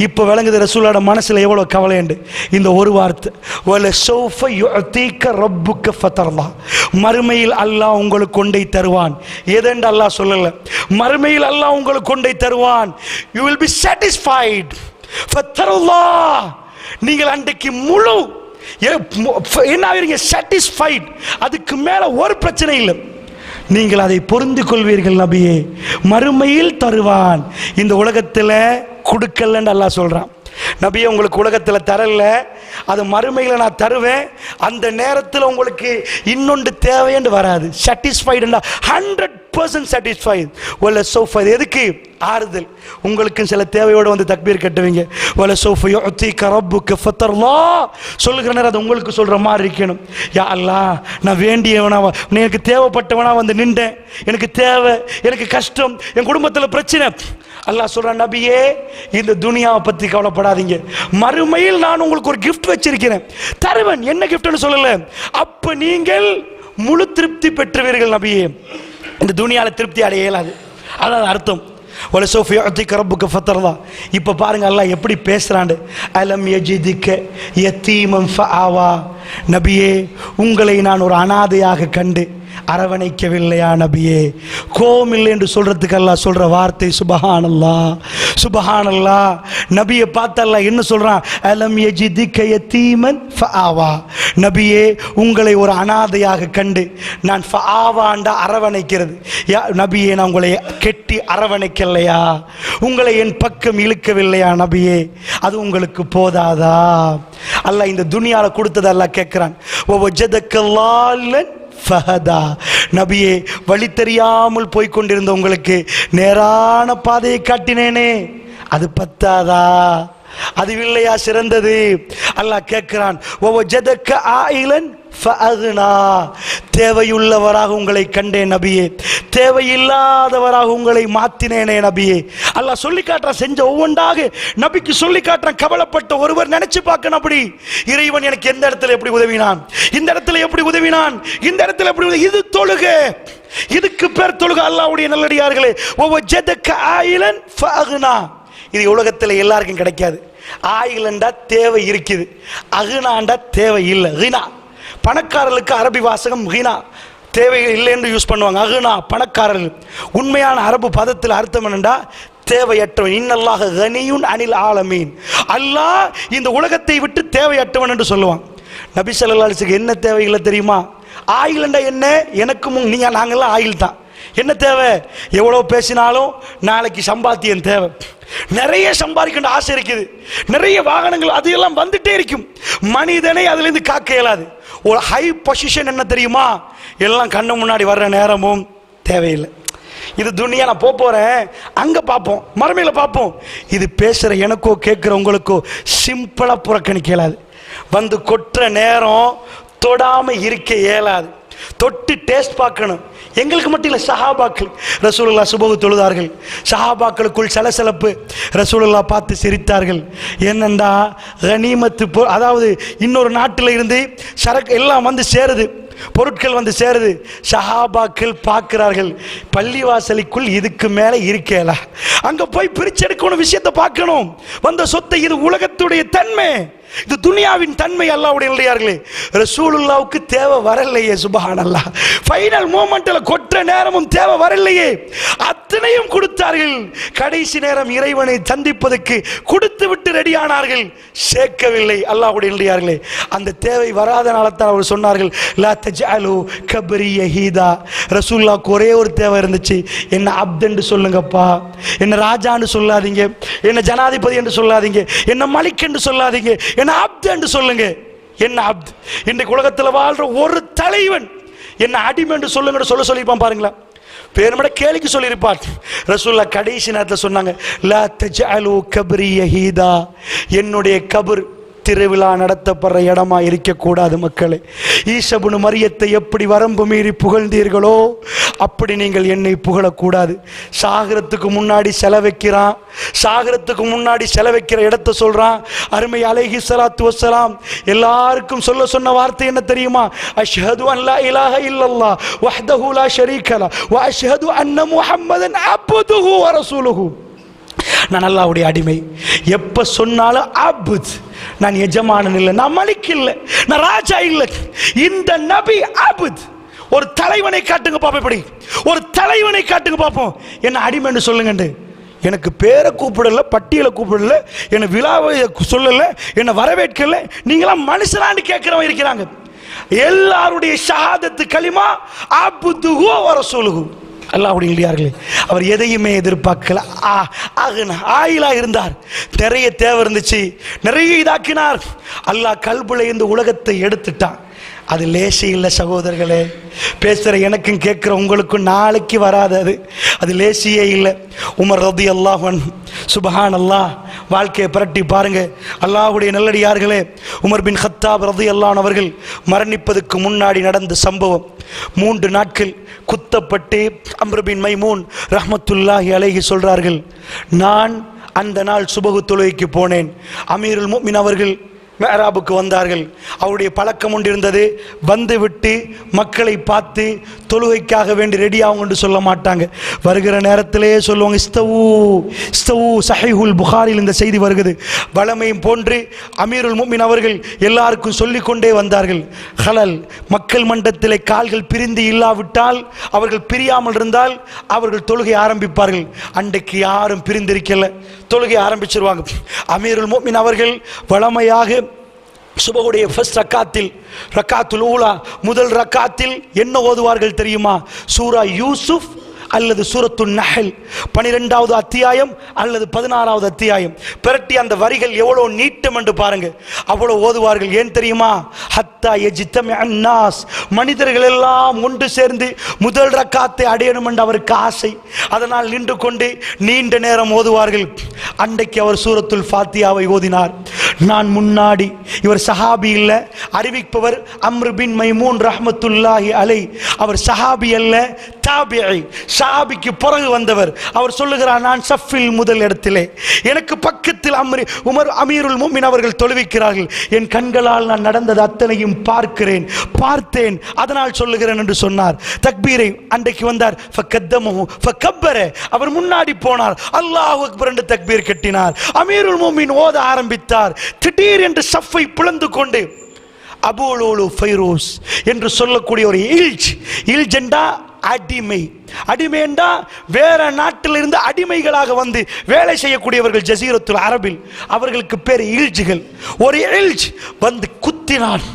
இப்போ விளங்குது ரசூலோட மனசில் எவ்வளோ கவலைண்டு. இந்த ஒரு வார்த்தை வலசௌஃப யுஅதீக ரப்புக ஃபதர்லா, மறுமையில் அல்லாஹ் உங்களுக்கு கொண்டை தருவான். எதென்று அல்லாஹ் சொல்லல, மறுமையில் அல்லாஹ் உங்களுக்கு கொண்டை தருவான். யூ வில் பி சாட்டிஸ்ஃபைட் ஃபதர்லா. நீங்கள் அன்றைக்கு முழு என்ன ஆவீங்க? சாட்டிஸ்ஃபைட். அதுக்கு மேல ஒரு பிரச்சனை இல்லை. நீங்கள் அதை பொருந்து கொள்வீர்கள் நபியே, மறுமையில் தருவான். இந்த உலகத்தில் கொடுக்கலன்னு அல்லாஹ் சொல்றான். நபியே உங்களுக்கு உலகத்தில் தரல, அது மறுமையில் நான் தருவேன். அந்த நேரத்தில் உங்களுக்கு இன்னொன்று தேவைன்னு வராது. சாட்டிஸ்ஃபைடுண்டா 100% சாட்டிஸ்ஃபைடு. வல சௌஃபா, எதுக்கு? ஆறுதல். உங்களுக்கும் சில தேவையோடு வந்து தக்பீர் கட்டுவீங்க. வல சௌஃபா யுஅதீக ரப்புக ஃபதர்லா, சொல்லுகிற நேரம் அது உங்களுக்கு சொல்கிற மாதிரி இருக்கணும். யா அல்லாஹ், நான் வேண்டியவனா, எனக்கு தேவைப்பட்டவனா வந்து நின்றேன். எனக்கு தேவை, எனக்கு கஷ்டம், என் குடும்பத்தில் பிரச்சனை. அல்லாஹ் சொல்றான், நபியே இந்த துனியாவை பற்றி கவலைப்படாதீங்க, மறுமையில் நான் உங்களுக்கு ஒரு கிஃப்ட் வச்சிருக்கிறேன், தருவன். என்ன கிஃப்ட்னு சொல்லல, அப்ப நீங்கள் முழு திருப்தி பெற்றுவீர்கள் நபியே. இந்த துனியாவில் திருப்தி அடைய இயலாது. அதான் அர்த்தம். வலசௌஃப யுஅதீக ரப்புக ஃபதர்லா. இப்போ பாருங்க அல்லாஹ் எப்படி பேசுறான். அலம் யஜிதுக யதீமன் ஃபஆவா, நபியே உங்களை நான் ஒரு அனாதையாக கண்டு அரவணைக்கவில்லையா நபியே? கோமில்லை என்று சொல்றதுக்கு அல்லாஹ் சொல்ற வார்த்தை சுப்ஹானல்லாஹ், சுப்ஹானல்லாஹ். நபியை பார்த்து அல்லாஹ் என்ன சொல்றான்? அலம் யஜிதுக யதீமன் ஃபஆவா, நபியே உங்களை ஒரு அனாதையாக கண்டு நான் ஃபஆவாண்டா அரவணைக்கிறது. யா நபியே, நான் உங்களை கெட்டி அரவணைக்கலையா? உங்களை என் பக்கம் இழுக்கவில்லையா நபியே? அது உங்களுக்கு போதாதா? அல்லாஹ் இந்த துனியால கொடுத்தது அல்லாஹ் கேட்கிறான். வஜதக்கல்லாலன் ஃபஹதா, நபியே வழி தெரியாமல் போய்கொண்டிருந்த உங்களுக்கு நேரான பாதையை காட்டினேனே, அது பத்தாதா? அதுவில்லையா சிறந்தது? அல்லாஹ் கேட்கிறான். வஜதக்க ஆயிலன் ஃபஅக்னா, தேவையுள்ளவராக உங்களை கண்டேன் நபியே, தேவையில்லாதவராக உங்களை மாத்தினேனே நபியே. அல்லாஹ் சொல்லி காட்டுறான். செஞ்ச ஒவ்வொன்றாக நபிக்கு சொல்லி காட்டுறான். கவலைப்பட்ட ஒருவர் நினைச்சு பார்க்கணும், அப்படி இறைவன் எனக்கு எந்த இடத்துல எப்படி உதவினான், இந்த இடத்துல எப்படி உதவினான், இந்த இடத்துல எப்படி உதவி. இது தொழுகை, இதுக்கு பேர் தொழுகை. அல்லாஹ்வுடைய நல்லடியார்களே, வஜதக்க ஆயிலன் ஃபஅக்னா, இது உலகத்தில் எல்லாருக்கும் கிடைக்காது. ஆயிலண்டா தேவை இருக்குது, அகுனாண்டா தேவை இல்லை. ஹினா பணக்காரர்களுக்கு அரபி வாசகம் ஹினா, தேவை இல்லை என்று யூஸ் பண்ணுவாங்க. அகுனா பணக்காரர்கள். உண்மையான அரபு பதத்தில் அர்த்தம் என்னண்டா தேவையற்றவன். இன்னல்லாஹ கனியுன் அனில் ஆலமீன், அல்லாஹ் இந்த உலகத்தை விட்டு தேவையற்றவன் என்று சொல்லுவான். நபி ஸல்லல்லாஹு அலைஹி வஸல்லம் என்ன தேவை இல்லை தெரியுமா? ஆயிலண்டா என்ன? எனக்கும் நீங்க நாங்கெல்லாம் ஆயில் தான். என்ன தேவை? எவ்வளோ பேசினாலும் நாளைக்கு சம்பாத்தியம் தேவை. நிறைய சம்பாதிக்கின்ற ஆசை இருக்குது, நிறைய வாகனங்கள் அது எல்லாம் வந்துட்டே இருக்கும். மனிதனை அதுலேருந்து காக்க இயலாது. ஒரு ஹை பொசிஷன் என்ன தெரியுமா? எல்லாம் கண்ணு முன்னாடி வர்ற நேரமும் தேவையில்லை. இது துனியா, நான் போறேன் அங்க பார்ப்போம், மறுமையில் பார்ப்போம். இது பேசுற எனக்கோ கேட்கிற உங்களுக்கோ சிம்பிளா புறக்கணிக்க இயலாது. வந்து கொட்டுற நேரம் தொடாம இருக்க இயலாது. தொட்டு டேஸ்ட் பார்க்கணும். எங்களுக்கு மட்டும் இல்லை, சஹாபாக்கள் ரசூலுல்லாஹ் சுபஹ் தொழுதார்கள். சஹாபாக்களுக்குள் சலசலப்பு. ரசூலுல்லாஹ் பார்த்து சிரித்தார்கள். என்னண்டா கனிமத்து, அதாவது இன்னொரு நாட்டில் இருந்து சரக்கு எல்லாம் வந்து சேருது, பொருட்கள் வந்து சேருது. சஹாபாக்கள் பார்க்கிறார்கள், பள்ளிவாசலுக்குள் இதுக்கு மேலே இருக்கல, அங்க போய் பிரிச்செடுக்கணும், விஷயத்தை பார்க்கணும். வந்த சொத்தை, இது உலகத்துடைய தன்மை, இது துனியாவின் தன்மை. அல்லாஹ்வுடைய நல்லடியார்களே, ரசூலுல்லாஹ்வுக்கு தேவை வரலையே. சுப்ஹானல்லாஹ். ஃபைனல் மொமெண்ட்ல கொற்ற நேரமும் தேவை வரலையே, அத்தனையும் கொடுத்தார்கள். கடைசி நேரம் இறைவனை சந்திப்பதற்கு கொடுத்து விட்டு ரெடியானார்கள், சேர்க்கவில்லை. அல்லாஹ்வுடைய நல்லடியார்களே, அந்த தேவை வராதனால தான் அவர் சொன்னார்கள், லா தஜஅலு கப்ரி யஹீதா. ரசூலுல்லாஹ்வுக்கு ஒரே ஒரு தேவை இருந்துச்சு, என்ன அப்தன்னு சொல்லுங்கப்பா, என்ன ராஜான்னு சொல்லாதீங்க, என்ன ஜனாதிபதி என்று சொல்லாதீங்க, என்ன மலிக் என்று சொல்லாதீங்க, என்ன அப்து என்று சொல்லுங்க. என்ன அப்து? இன்றைக்கு உலகத்தில் வாழ்ற ஒரு தலைவன் என்ன அடிமை என்று சொல்லுங்க சொல்லிப்பான் பாருங்களா. பேருமட கேலிக்கு சொல்லியிருப்பார். ரசூலுல்லாஹ் கடைசி நேரத்தில் சொன்னாங்க, லா தஜஅலு கப்ரி யஹீதா, என்னுடைய கபர் திருவிழா நடத்தப்படுற இடமா இருக்கக்கூடாது. மக்களே, ஈசபுனு மரியத்தை எப்படி வரம்பு மீறி புகழ்ந்தீர்களோ அப்படி நீங்கள் என்னை புகழக்கூடாது. சாகரத்துக்கு முன்னாடி செலவைக்கிறான், சாகரத்துக்கு முன்னாடி செலவைக்கிற இடத்தை சொல்றான். அருமை அலைஹி ஸலாத்து வஸ்ஸலாம் எல்லாருக்கும் சொன்ன வார்த்தை என்ன தெரியுமா? அஷ்ஹது அன் லா இலாஹ இல்லல்லாஹ் வஹ்தஹு லா ஷரீக லஹ் வ அஷ்ஹது அன்ன முஹம்மதன் அப்துஹு வ ரசூலுஹு. நான் அல்லாஹ்வுடைய அடிமை. எப்ப சொன்னாலும் அப்த், நான் எஜமானன் இல்லை, நான் மலிக் இல்லை, நான் ராஜா இல்லை, இந்த நபி அப்த். ஒரு தலைவனை காட்டுங்க பாப்போம், இப்படி ஒரு தலைவனை காட்டுங்க பாப்போம், என்ன அடிமைன்னு சொல்லுங்க. எனக்கு பேரை கூப்பிடல, பட்டியலை கூப்பிடல, என்ன விழாவை சொல்லல, என்ன வரவேற்கல, நீங்களாம் மனுஷனான்னு கேட்கிறவங்க இருக்கிறாங்க. எல்லாருடைய ஷஹாதத்து கலிமா அப்துஹு வ ரசூலுஹு. அல்லாஹ்வுடைய இல்லையார்களே, அவர் எதையுமே எதிர்பார்க்கல. ஆயிலா இருந்தார், நிறைய தேவை இருந்துச்சு, நிறைய இதாக்கினார். அல்லாஹ் கல்புல இந்த உலகத்தை எடுத்துட்டான். அது லேசி இல்லை சகோதரர்களே. பேசுகிற எனக்கும் கேட்குற உங்களுக்கும் நாளைக்கு வராது. அது லேசியே இல்லை. உமர் ரலியல்லாஹு அன்ஹு, சுப்ஹான் அல்லாஹ், வாழ்க்கையை புரட்டி பாருங்க. அல்லாஹ்வுடைய நல்லடியார்களே, உமர் பின் கத்தாப் ரலியல்லாஹு அன்ஹு அவர்கள் மரணிப்பதற்கு முன்னாடி நடந்த சம்பவம். 3 நாட்கள் குத்தப்பட்டு அம்ர் பின் மைமூன் ரஹ்மத்துல்லாஹி அலைஹி சொல்றார்கள், நான் அந்த நாள் சுபஹு தொழுகைக்கு போனேன். அமீருல் முஃமின் அவர்கள் மேராபுக்கு வந்தார்கள். அவருடைய பழக்கம் ஒன்று இருந்தது, வந்து விட்டு மக்களை பார்த்து தொழுகைக்காக வேண்டி ரெடி ஆகும்னு சொல்ல மாட்டாங்க. வருகிற நேரத்திலே சொல்லுவாங்க, இஸ்தவு இஸ்தவு. சஹீஹுல் புகாரில் இந்த செய்தி வருகிறது. வளமையும் போன்று அமீருல் முஃமின் அவர்கள் எல்லாருக்கும் சொல்லிக்கொண்டே வந்தார்கள். ஹலல், மக்கள் மன்றத்திலே கால்கள் பிரிந்து இல்லாவிட்டால், அவர்கள் பிரியாமல் இருந்தால் அவர்கள் தொழுகை ஆரம்பிப்பார்கள். அன்றைக்கு யாரும் பிரிந்திருக்கல, தொழுகை ஆரம்பிச்சிருவாங்க. அமீருல் முஃமின் அவர்கள் வளமையாக சுபஹுடைய ஃபர்ஸ்ட் ரக்காத்தில், ரக்காத்துல் ஊலா, முதல் ரக்காத்தில் என்ன ஓதுவார்கள் தெரியுமா? சூரா யூசுப் அல்லது சூரத்து நஹல், 12வது அத்தியாயம் அல்லது 16வது அத்தியாயம். பிரட்டி அந்த வரிகள் எவ்வளோ நீட்டம் என்று பாருங்க. அவ்வளோ ஓதுவார்கள். ஏன் தெரியுமா? ஹத்தா யஜ்தமி அன்னாஸ், மனிதர்கள் எல்லாம் ஒன்று சேர்ந்து முதல் ரக்காத்தை அடையணும் என்று அவருக்கு ஆசை. அதனால் நின்று கொண்டு நீண்ட நேரம் ஓதுவார்கள். அன்றைக்கு அவர் சூரத்துல் ஃபாத்தியாவை ஓதினார். நான் முன்னாடி, இவர் சஹாபி இல்லை, அறிவிப்பவர் அம்ர் பின் மைமூன் ரஹ்மத்துல்லாஹி அலை. அவர் சஹாபி அல்ல, தாபிஇ, சஹாபிக்கு பிறகு வந்தவர். அவர் சொல்லுகிறார், நான் சஃபில் முதல் இடத்திலே, எனக்கு பக்கத்தில் உமர் அமீருல் முஃமின் அவர்கள் தொழுவிக்கிறார்கள். என் கண்களால் நான் நடந்தது அத்தனையும் பார்த்தேன், அதனால் சொல்லுகிறேன் என்று சொன்னார். தக்பீரை அன்றைக்கு வந்தார். ஃபகத்தமஹு ஃபகப்பர, அவர் முன்னாடி போனார். அல்லாஹு அக்பர் என்று தக்பீர் கட்டினார். அமீருல் முஃமின் ஓத ஆரம்பித்தார். திடீர் என்று சஃபை பிளந்து கொண்டு அபூலுலு ஃபைரோஸ் என்று சொல்லக்கூடிய ஒரு இல்ஜெண்டா அடிமை, அடிமைண்டா வேற நாட்டிலிருந்து அடிமைகளாக வந்து வேலை செய்யக்கூடியவர்கள். ஜசீரத்துல் அரபில் அவர்களுக்கு பேர் இல்ஜிகள். ஒரு இல்ஜ் வந்து குத்தினான்.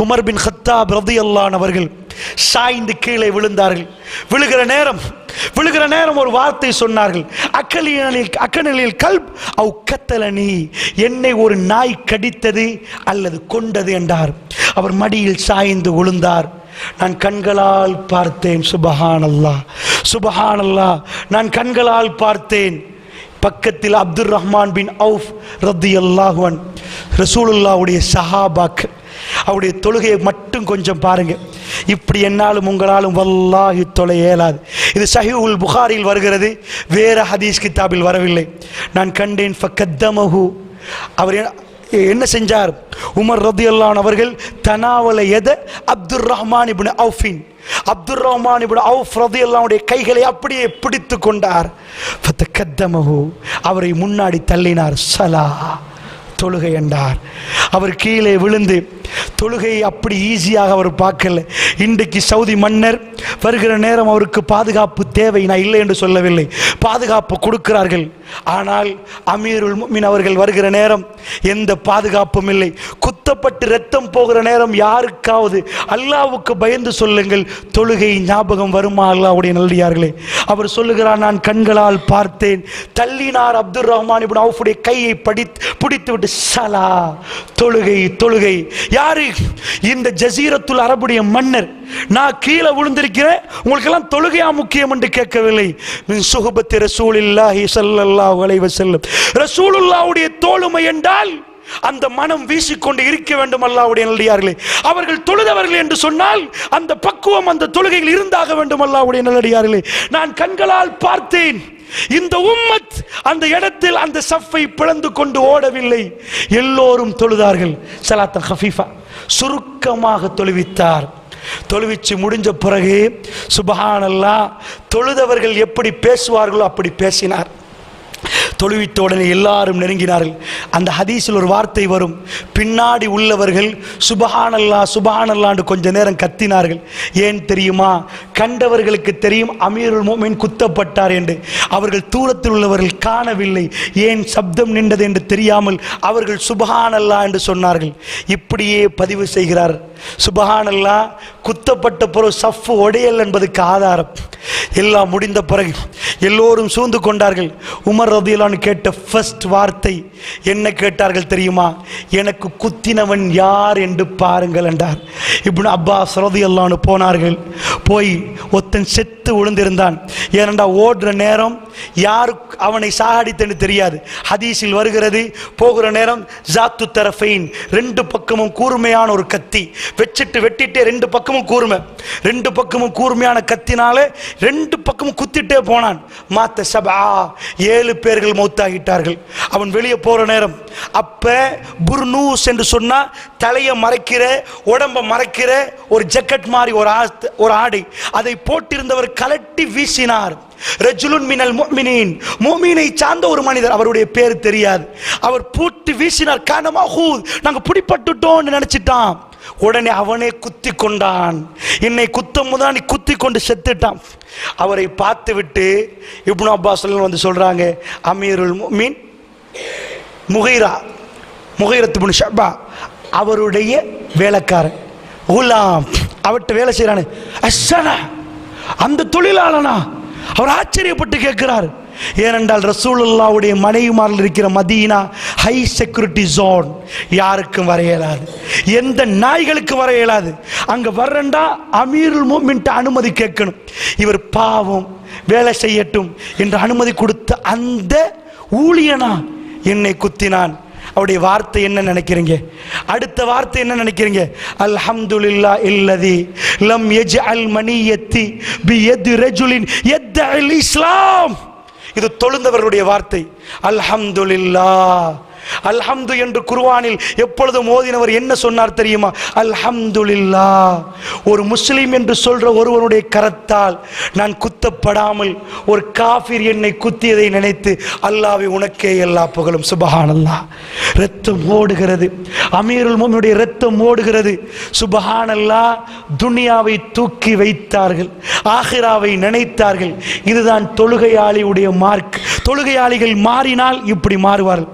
உமர் பின் கத்தாப் ரலியல்லாஹு அன்ஹு அவர்கள் சாய்ந்து கீழே விழுந்தார்கள். விழுகிற நேரம் ஒரு வார்த்தை சொன்னார்கள், அக்கனில் கல்ப் அவ் கத்தலனி, என்னை ஒரு நாய் கடித்தது அல்லது கொண்டது என்றார். அவர் மடியில் சாய்ந்து விழுந்தார். நான் கண்களால் பார்த்தேன். சுபஹானல்லாஹ், சுபஹானல்லாஹ், நான் கண்களால் பார்த்தேன். பக்கத்தில் அப்துர் ரஹ்மான் பின் அவுஃப் ரலியல்லாஹு அன்ஹு, ரசூலுல்லாஹ்வுடைய சஹாபாக்கள். அவருடைய தொழுகையை மட்டும் கொஞ்சம் பாருங்க. இப்படி என்னாலும் உங்களாலும் வல்லாஹி தொலை இயலாது. இது சஹீஹுல் புகாரில் வருகிறது, வேற ஹதீஸ் கிதாபில் வரவில்லை. நான் கண்டேன். ஃபகத்தமஹு, அவர் என்ன செஞ்சார்? உமர் ரலியல்லாஹு அன்ஹு அவர்கள் தனாவல எத அப்துர் ரஹ்மான் இப்னு அவுஃபின், அப்துர் ரஹ்மான் இப்னு அவுஃப் ரலியல்லாஹு அன்ஹுடைய கைகளை அப்படியே பிடித்து கொண்டார். ஃபதகத்தமஹு, அவரை முன்னாடி தள்ளினார். ஸலா, தொழுகை என்றார். அவர் கீழே விழுந்து தொழுகை அப்படி ஈஸியாக அவர் பார்க்கல. இன்றைக்கு சவுதி மன்னர் வருகிற நேரம் அவருக்கு பாதுகாப்பு தேவை, நான் இல்லை என்று சொல்லவில்லை, பாதுகாப்பு கொடுக்கிறார்கள். ஆனால் அமீருல் முஃமின் அவர்கள் வருகிற நேரம் எந்த பாதுகாப்பும் இல்லை. குத்த குத்தப்பட்டு ரத்தம் போகிற நேரம் யாருக்காவது அல்லாஹ்வுக்கு பயந்து சொல்லுங்கள், தொழுகை ஞாபகம் வருமா? அல்லாஹ்வுடைய நல்லடியார்களே, அவர் சொல்லுகிறார், நான் கண்களால் பார்த்தேன். தள்ளினார் அப்துர் ரஹ்மான் இப்னு அவுஃபுடைய கையை பிடித்து விட்டு சலா, தொழுகை தொழுகை. யாரு? இந்த ஜசீரத்துல் அரபுடைய மன்னர். நான் கீழே விழுந்திருக்கிறேன், உங்களுக்கெல்லாம் தொழுகையா முக்கியம் என்று கேட்கவில்லை. மின் சுஹபத்தி ரசூலில்லாஹி ஸல்லல்லாஹு அலைஹி வஸல்லம், ரசூலுல்லாஹ்வுடைய தோளுமை என்றால் அந்த மனம் வீசிக்கொண்டு இருக்க வேண்டும். அல்லாஹ்வுடைய நல்லடியார்களே, அவர்கள் தொழுதவர்கள் என்று சொன்னால் அந்த பக்குவம் அந்த தொழுகையில் இருந்தாக வேண்டும். அல்லாஹ்வுடைய நல்லடியார்களே, நான் கண்களால் பார்த்தேன். இந்த உம்மத் அந்த இடத்தில் அந்த சஃப்பை பிளந்து கொண்டு ஓடவில்லை, எல்லோரும் தொழுதார்கள். ஸலாத்தன் ஹஃபீஃபா, சுருக்கமாக தொழுவித்தார். தொழுவிச்சு முடிஞ்ச பிறகு சுப்ஹானல்லாஹ், தொழுதவர்கள் எப்படி பேசுவார்களோ அப்படி பேசினார். தொழுவித்த உடனே எல்லாரும் நெருங்கினார்கள். அந்த ஹதீஸில் ஒரு வார்த்தை வரும், பின்னாடி உள்ளவர்கள் சுப்ஹானல்லாஹ் சுப்ஹானல்லாஹ் என்று கொஞ்ச நேரம் கத்தினார்கள். ஏன் தெரியுமா? கண்டவர்களுக்கு தெரியும் அமீருல் முஃமினீன் குத்தப்பட்டார் என்று. அவர்கள் தூரத்தில் உள்ளவர்கள் காணவில்லை, ஏன் சப்தம் நின்றது என்று தெரியாமல் அவர்கள் சுப்ஹானல்லாஹ் என்று சொன்னார்கள். இப்படியே பதிவு செய்கிறார். சுப்ஹானல்லாஹ் குத்தப்பட்ட பிறகு சஃப்பு உடையல் என்பதுக்கு ஆதாரம். எல்லாம் முடிந்த பிறகு எல்லோரும் சூழ்ந்து கொண்டார்கள். உமர் ரலியல்லாஹு அன்ஹு கேட்ட ஃபர்ஸ்ட் வார்த்தை என்ன கேட்டார்கள் தெரியுமா? எனக்கு குத்தினவன் யார் என்று பாருங்கள் என்றார். இப்னு அப்பாஸ் ரலியல்லாஹு அன்ஹு போனார்கள். போய் ஒருத்தன் செத்து விழுந்திருந்தான். ஏனென்றா ஓடுற நேரம் யார் அவனை சாகடித்தன்னு தெரியாது. ஹதீஸில் வருகிறது, போகிற நேரம் ஜாத்து தரஃபைன், ரெண்டு பக்கமும் கூர்மையான ஒரு கத்தி வச்சிட்டு வெட்டிட்டே, ரெண்டு பக்கமும் கூர்மை, ரெண்டு பக்கமும் கூர்மையான கத்தினால ரெண்டு பக்கமும் குத்திட்டே போனான். மாத்த சபா, 7 பேர்கள் மௌத்தாகிட்டார்கள். அவன் வெளியே போற நேரம், அப்ப புர்னூஸ் என்று சொன்னா தலையை மறைக்கிற, உடம்ப மறைக்கிற ஒரு ஜக்கெட் மாதிரி ஒரு ஆடை, அதை போட்டிருந்தவர் கலட்டி வீசினார். ரஜுலுன் மினல் முஃமினீன், முஃமினை சார்ந்த ஒரு மனிதர், அவருடைய பேர் தெரியாது, அவர் பூட்டி வீசினார். கானமாஹூத், நாங்க பிடிபட்டுட்டோம்னு நினைச்சிட்டான். உடனே அவனே குத்தி கொண்டான். என்னை குத்தம் முதல் நீ குத்தி கொண்டு செத்துட்டான். அவரை பார்த்து விட்டு இப்னு அப்பாஸ் வந்து சொல்றாங்க, அமீருல் முஃமினீன் முகைரத் இப்னு ஷுபா அவருடைய வேலைக்காரன் குலாம், அவர்கிட்ட வேலை செய்யறானு அஸ்ஸனா, அந்த தொழிலாளனா? அவர் ஆச்சரியப்பட்டு கேட்கிறார். ஏனென்றால் ரசூலுல்லாஹ்வுடைய மனைவிமாரில் இருக்கிற மதீனா ஹை செக்யூரிட்டி ஜோன், யாருக்கும் வர இயலாது, எந்த நாய்களுக்கும் வர இயலாது. அங்க வர்றண்டா அமீருல் முஃமினீன் அனுமதி கேட்கணும். இவர் பாவம், வேலை செய்யட்டும் என்று அனுமதி கொடுத்த அந்த ஊழியனா என்னை குத்தினான். அவருடைய வார்த்தை என்ன நினைக்கிறீங்க? அடுத்த வார்த்தை என்ன நினைக்கிறீங்க? அல்ஹம்துலில்லாஹ் இல்லதி லம் யஜ்அல் மனியத்தி பியதி ரஜுலின் யத்அல் இஸ்லாம். இது தொழுந்தவர்களுடைய வார்த்தை. அல்ஹம்துலில்லாஹ், அல்ஹம்து என்று குர்ஆனில் எப்பொழுதும் ஓதினவர் என்ன சொன்னார் தெரியுமா? அல்ஹம்துலில்லாஹ். ஒரு முஸ்லிம் என்று சொல்ற ஒருவனுடைய கரத்தால் நான் குத்தப்படாமல் ஒரு காஃபிர் என்னை குத்தியதை நினைத்து அல்லாஹ்வே உனக்கே எல்லா புகழும். சுப்ஹானல்லாஹ். இரத்தம் ஓடுகிறது, அமீருல் முஃமினீனுடைய இரத்தம் ஓடுகிறது. சுப்ஹானல்லாஹ். துனியாவை தூக்கி வைத்தார்கள், ஆகிராவை நினைத்தார்கள். இதுதான் தொழுகையாளியுடைய மார்க். தொழுகையாளிகள் மாறினால் இப்படி மாறுவார்கள்.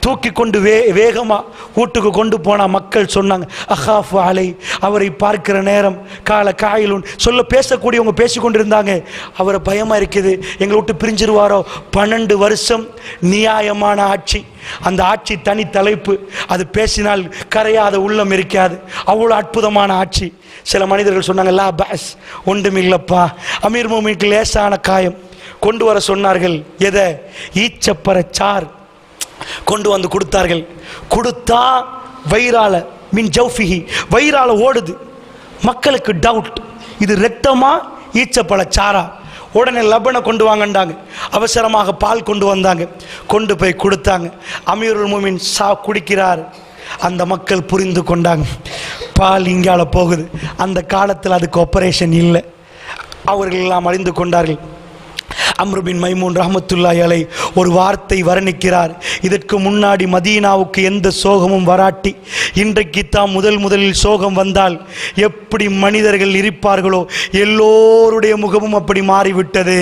தூக்கி கொண்டு வேகமா வீட்டுக்கு கொண்டு போனா மக்கள் சொன்னாங்க, அஹாஃபு அலை, அவரை பார்க்கிற நேரம் கால காயிலுன் சொல்ல பேசக்கூடியவங்க பேசிக்கொண்டிருந்தாங்க, அவரை பயமா இருக்குது, எங்களை விட்டு பிரிஞ்சிருவாரோ. 12 வருஷம் நியாயமான ஆட்சி, அந்த ஆட்சி தனி தலைப்பு, அது பேசினால் கரையாத உள்ளம் இருக்காது, அவ்வளோ அற்புதமான ஆட்சி. சில மனிதர்கள் சொன்னாங்க, லா பாஸ், ஒன்றுமில்லப்பா, அமீர் முஃமினுக்கு லேசான காயம். கொண்டு வர சொன்னார்கள். எதை? ஈச்சப்பற சார் கொண்டு வந்து கொடுத்தார்கள். கொடுத்தா வயிறால மின் ஜௌஃபிஹி, வயிறால ஓடுது. மக்களுக்கு டவுட், இது ரத்தமா ஈச்சப்பழ சாரா? உடனே லபனை கொண்டு வாங்கண்டாங்க. அவசரமாக பால் கொண்டு வந்தாங்க, கொண்டு போய் கொடுத்தாங்க. அமீருல் முஃமினீன் குடிக்கிறார். அந்த மக்கள் புரிந்து கொண்டாங்க, பால் இங்கால போகுது. அந்த காலத்தில் அதுக்கு ஆபரேஷன் இல்லை. அவர்கள் எல்லாம் அறிந்து கொண்டார்கள். அம்ரு பின் மைமூன் ரஹ்மத்துல்லாஹி அலைஹி ஒரு வார்த்தை வர்ணிக்கிறார். இதற்கு முன்னாடி மதீனாவுக்கு எந்த சோகமும் வராட்டி, இன்றைக்கு தான் முதலில் சோகம் வந்தால் எப்படி மனிதர்கள் இருப்பார்களோ எல்லோருடைய முகமும் அப்படி மாறிவிட்டது.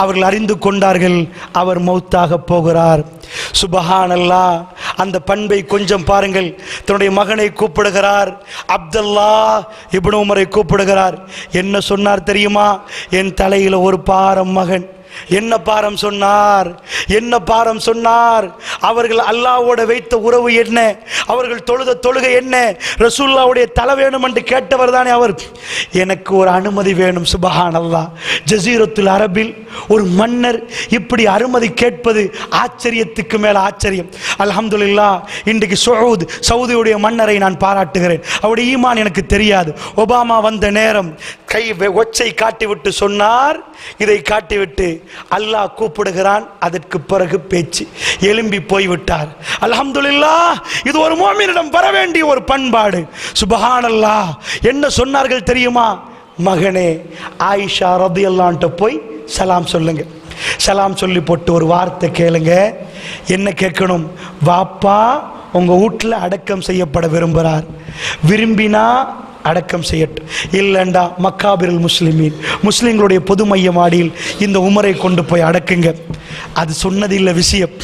அவர்கள் அறிந்து கொண்டார்கள் அவர் மௌத்தாக போகிறார். சுபஹானல்லாஹ். அந்த பண்பை கொஞ்சம் பாருங்கள். தன்னுடைய மகனை கூப்பிடுகிறார், அப்துல்லா இப்னு உமரை கூப்பிடுகிறார். என்ன சொன்னார் தெரியுமா? என் தலையில் ஒரு பாரம் மகன். என்ன பாரம் சொன்னார்? என்ன பாரம் சொன்னார்? அவர்கள் அல்லாஹ்வோட வைத்த உறவு என்ன? அவர்கள் தொழுத தொழுகை என்ன? ரசூலுல்லாஹ்வுடைய தலை வேணும் என்று கேட்டவர் தானே அவர். எனக்கு ஒரு அனுமதி வேணும். சுப்ஹானல்லாஹ். ஜஸீரத்துல் அரபில் ஒரு மன்னர் இப்படி அனுமதி கேட்பது ஆச்சரியத்துக்கு மேல ஆச்சரியம். அல்ஹம்துலில்லாஹ். இன்றைக்கு சவுதியுடைய மன்னரை நான் பாராட்டுகிறேன். அவருடைய ஈமான் எனக்கு தெரியாது. ஒபாமா வந்த நேரம் கை ஒச்சை காட்டிவிட்டு சொன்னார், இதை காட்டிவிட்டு அல்லாஹ் கூப்பிடுகிறான். அதற்கு பிறகு பேச்சு எழும்பி போய்விட்டார். அல்ஹம்துலில்லாஹ். இது ஒரு முஃமினிடம் வர வேண்டிய ஒரு பண்பாடு. சுப்ஹானல்லாஹ். என்ன சொன்னார்கள் தெரியுமா? மகனே, ஆயிஷா ரலியல்லாஹு அன்ஹா போய் சலாம் சொல்லுங்க. சலாம் சொல்லி போட்டு ஒரு வார்த்தை கேளுங்க. என்ன கேட்கணும்? வாப்பா உங்க வீட்டில் அடக்கம் செய்யப்பட விரும்புகிறார், விரும்பினா அடக்கம் செய்யட்டும், இல்லைண்டா மக்காபிருல் முஸ்லிமீன், முஸ்லிம்களுடைய பொது மைய மாடியில் இந்த உமரை கொண்டு போய் அடக்குங்க. அது சொன்னதில்லை விஷயம்,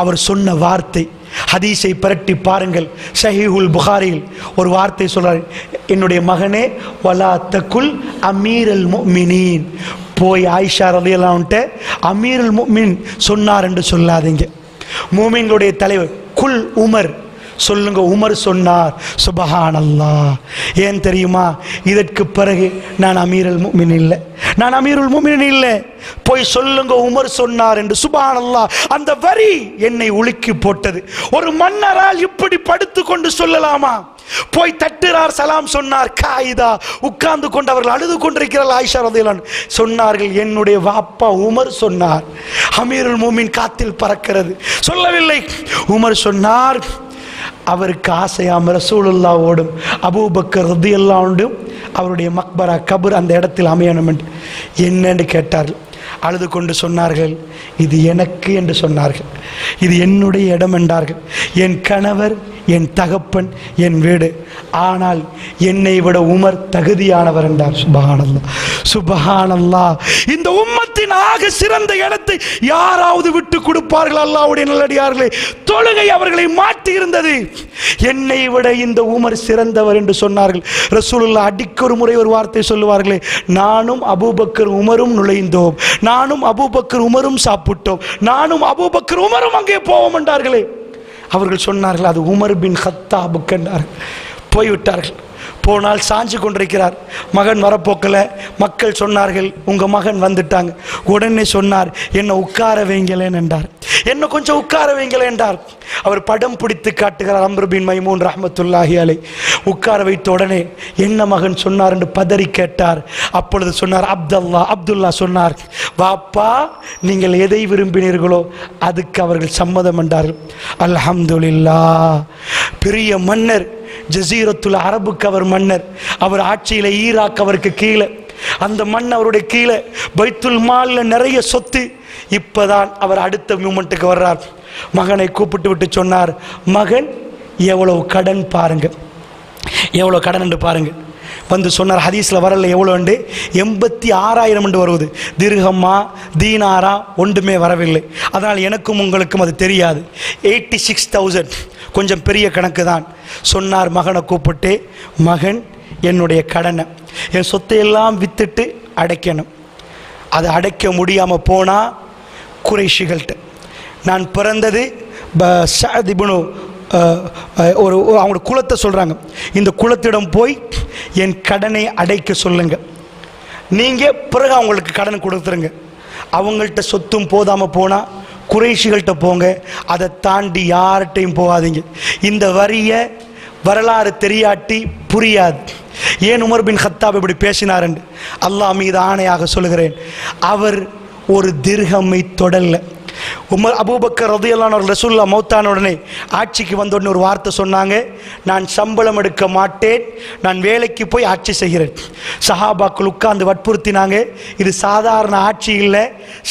அவர் சொன்ன வார்த்தை. ஹதீஸை பிரட்டி பாருங்கள். ஸஹீஹுல் புகாரியில் ஒரு வார்த்தை சொல்றார், என்னுடைய மகனே வலா தகுல் அமீருல் முஃமினீன், போய் ஆயிஷா ரலியல்லாஹு அன்ஹா அமீருல் முஃமின் சொன்னார் என்று சொல்லாதீங்க. மூமின்களுடைய தலைவர் குல் உமர் சொல்லுங்க, உமர் சொன்னார். சுப்ஹானல்லாஹ். ஏன் தெரியுமா? இதற்கு பிறகு நான் அமீருல் முஃமின் இல்லை, நான் அமீருல் முஃமின் இல்லை, போய் சொல்லுங்க உமர் சொன்னார் என்று. சுப்ஹானல்லாஹ். அந்த வரி என்னை உலுக்கி போட்டது. ஒரு மன்னரால் இப்படி படுத்து கொண்டு சொல்லலாமா? போய் தட்டுறார், சலாம் சொன்னார். காயிதா உட்கார்ந்து கொண்டு அவர்கள் அழுது கொண்டிருக்கிறார். ஆயிஷா ரலியல்லாஹு அன்ஹா சொன்னார்கள், என்னுடைய வாப்பா உமர் சொன்னார். அமீருல் முஃமின் காத்தில் பறக்கிறது. சொல்லவில்லை, உமர் சொன்னார். அவருக்கு ஆசையாம் ரசூலுல்லாஹ்வோடும் அபூபக்கர் ரலியல்லாஹு அன்ஹு அவருடைய மக்பரா கபர் அந்த இடத்தில் அமையணும் என்று. என்னன்னு கேட்டார்கள். அழுது கொண்டு சொன்னார்கள், இது எனக்கு என்று சொன்னார்கள், இது என்னுடைய இடம் என்றார்கள். என் கணவர், என் தகப்பன், என் வீடு, ஆனால் என்னை விட உமர் தகுதியானவர் என்றார். சுப்ஹானல்லாஹ். சுப்ஹானல்லாஹ். இந்த உம்மத்தின் ஆக சிறந்த இடத்தை யாராவது விட்டு கொடுப்பார்கள்? அல்லாஹ்வுடைய நல்லடியார்களே, தொழுகை அவர்களை மாற்றி இருந்தது. என்னை விட இந்த உமர் சிறந்தவர் என்று சொன்னார்கள். ரசூலுல்லாஹ் அடிக்கொரு முறை ஒரு வார்த்தை சொல்லுவார்களே, நானும் அபூபக்கர் உமரும் நுழைந்தோம், நானும் அபூபக்கர் உமரும் சாப்பிட்டோம், நானும் அபூபக்கர் உமரும் அங்கே போவோம் என்றார்களே. அவர்கள் சொன்னார்கள், அது உமர் பின் கத்தாபுக்கு என்றார்கள். போய்விட்டார்கள். போனால் சாஞ்சு கொண்டிருக்கிறார். மகன் வரப்போக்கல. மக்கள் சொன்னார்கள், உங்க மகன் வந்துட்டாங்க. உடனே சொன்னார், என்ன உட்கார வைங்களேன் என்றார். என்ன கொஞ்சம் உட்கார வைங்களேன் என்றார். அவர் படம் பிடித்து காட்டுகிறார். அம்ர் பின் மைமூன் ரஹ்மத்துல்லாஹி அலைஹி உட்கார வைத்த உடனே என்ன மகன் சொன்னார் என்று பதறி கேட்டார். அப்பொழுது சொன்னார், அப்துல்லா சொன்னார், வாப்பா நீங்கள் எதை விரும்பினீர்களோ அதுக்கு அவர்கள் சம்மதம் என்றார்கள். அல்ஹம்துலில்லாஹ். பெரிய மன்னர், ஜஸீரத்துல் அரபுக்கு அவர் மன்னர். அவர் ஆட்சியில் ஈராக் அவருக்கு கீழே, அந்த மண் அவருடைய கீழே, பைத்துல் மால்ல நிறைய சொத்து. இப்பதான் அவர் அடுத்த மூமெண்ட்டுக்கு வர்றார். மகனை கூப்பிட்டு விட்டு சொன்னார், மகன் எவ்வளவு கடன் பாருங்க, எவ்வளவு கடன் என்று பாருங்க. வந்து சொன்னார், ஹதீஸில் வரல எவ்வளோ உண்டு, 86,000 என்று வருவது. திர்ஹம்மா தீனாரா ஒன்றுமே வரவில்லை. அதனால் எனக்கும் உங்களுக்கும் அது தெரியாது. 86,000 கொஞ்சம் பெரிய கணக்கு தான். சொன்னார் மகனை கூப்பிட்டு, மகன் என்னுடைய கடனை, என் சொத்தையெல்லாம் வித்துட்டு அடைக்கணும். அதை அடைக்க முடியாமல் போனால் குறைஷிகள்கிட்ட, நான் பிறந்தது ஒரு அவங்களோட குலத்தை சொல்கிறாங்க, இந்த குலத்திடம் போய் என் கடனை அடைக்க சொல்லுங்க. நீங்கள் பிறகு அவங்களுக்கு கடன் கொடுத்துருங்க. அவங்கள்ட்ட சொத்தும் போதாமல் போனால் குறைஷிகள்கிட்ட போங்க, அதை தாண்டி யார்கிட்டையும் போகாதீங்க. இந்த வரியை வரலாறு தெரியாட்டி புரியாது. ஏன் உமர் பின் கத்தாப் இப்படி பேசினார் என்று அல்லாஹ் மீது ஆணையாக சொல்கிறேன், அவர் ஒரு திர்ஹம்மை தொடல்ல. உமர் அபூபக்கர் ரலியல்லாஹு அன்ஹு ரசூலுல்லாஹ் மௌத்தான உடனே ஆட்சிக்கு வந்த உடனே ஒரு வார்த்தை சொன்னாங்க, நான் சம்பளம் எடுக்க மாட்டேன், நான் வேலைக்கு போய் ஆட்சி செய்கிறேன். சஹாபாக்கள் உட்கார்ந்து வற்புறுத்தினாங்க, இது சாதாரண ஆட்சி இல்லை,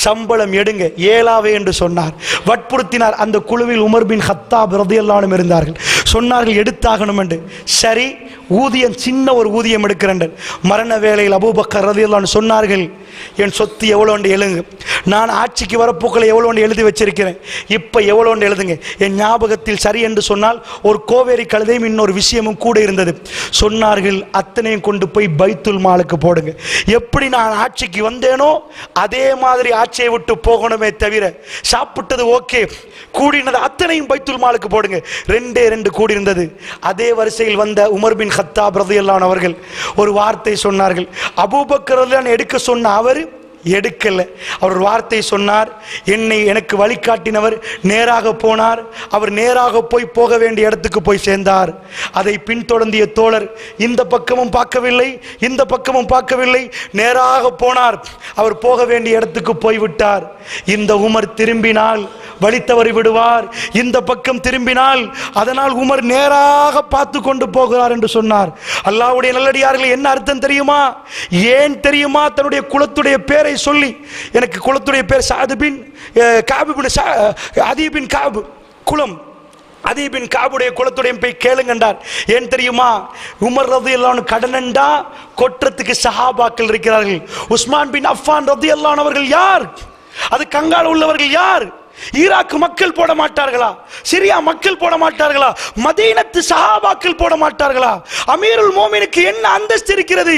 சம்பளம் எடுங்க, ஏலாவே என்று சொன்னார். வற்புறுத்தினார். அந்த குழுவில் உமர் பின் கத்தாப் ரலியல்லாஹு அன்ஹு இருந்தார்கள். சொன்னார்கள் எடுத்தாகணும் என்று. சரி, ஊதியம், சின்ன ஒரு ஊதியம் எடுக்கிறேன். மரண வேளையில் அபூபக்கர் ரலியல்லாஹு அன்ஹு சொன்னார்கள், என் சொத்து எவ்வளோ என்று எழுங்க, நான் ஆட்சிக்கு வரப்போக்களை எவ்வளோ எவ்வளோன்னு எழுதி வச்சிருக்கிறேன், இப்போ எவ்வளோன்னு எழுதுங்க. என் ஞாபகத்தில் சரி என்று சொன்னால் ஒரு கோவேரி கழுதையும் இன்னொரு விஷயமும் கூட இருந்தது. சொன்னார்கள், அத்தனையும் கொண்டு போய் பைத்துல் மாலுக்கு போடுங்க. எப்படி நான் ஆட்சிக்கு வந்தேனோ அதே மாதிரி ஆட்சியை விட்டு போகணுமே தவிர, சாப்பிட்டது ஓகே, கூடினது அத்தனையும் பைத்துல் மாலுக்கு போடுங்க. 2 கூடி இருந்தது. அதே வரிசையில் வந்த உமர் பின் கத்தாப் ரலியல்லாஹு அன்ஹு அவர்கள் ஒரு வார்த்தை சொன்னார்கள். அபூபக்கர் ரலியல்லாஹு எடுக்க சொன்ன அவர் எடுக்கல. அவர் வார்த்தை சொன்னார், எனக்கு வழிகாட்டினவர் நேராக போனார், அவர் நேராக போக வேண்டிய இடத்துக்கு போய் சேர்ந்தார். அதை பின்தொடர்ந்திய தோழர் இந்த பக்கமும் பார்க்கவில்லை, இந்த பக்கமும் பார்க்கவில்லை, நேராக போனார். அவர் போக வேண்டிய இடத்துக்கு போய்விட்டார். இந்த உமர் திரும்பினால் வழி தவறி விடுவார், இந்த பக்கம் திரும்பினால் அதனால் உமர் நேராக பார்த்து கொண்டு போகிறார் என்று சொன்னார். அல்லாஹ்வுடைய நல்லடியார்களே, என்ன அர்த்தம் தெரியுமா? ஏன் தெரியுமா? தன்னுடைய குலத்துடைய பேரை சொல்லி, எனக்கு குலத்துடைய பேர் சாது பின் காபு பின் அதீ பின் காபு குலம், அதீ பின் காபுடைய குலத்துடைய போய் கேளுங்கண்டார். ஏன் தெரியுமா? உமர் ரலியல்லாஹு அன்ஹு கடனண்டா கொற்றத்துக்கு சஹாபாக்கள் இருக்கிறார்கள். உஸ்மான் பின் அஃபான் ரலியல்லாஹு அன்ஹு அவர்கள் யார்? அது கங்கால உள்ளவர்கள் யார்? ஈராக் மக்கள் போட மாட்டார்களா? சிரியா மக்கள் போட மாட்டார்களா? மதீனத்து சஹாபாக்கள் போட மாட்டார்களா? அமீருல் மோமினுக்கு என்ன அந்தஸ்து இருக்கிறது?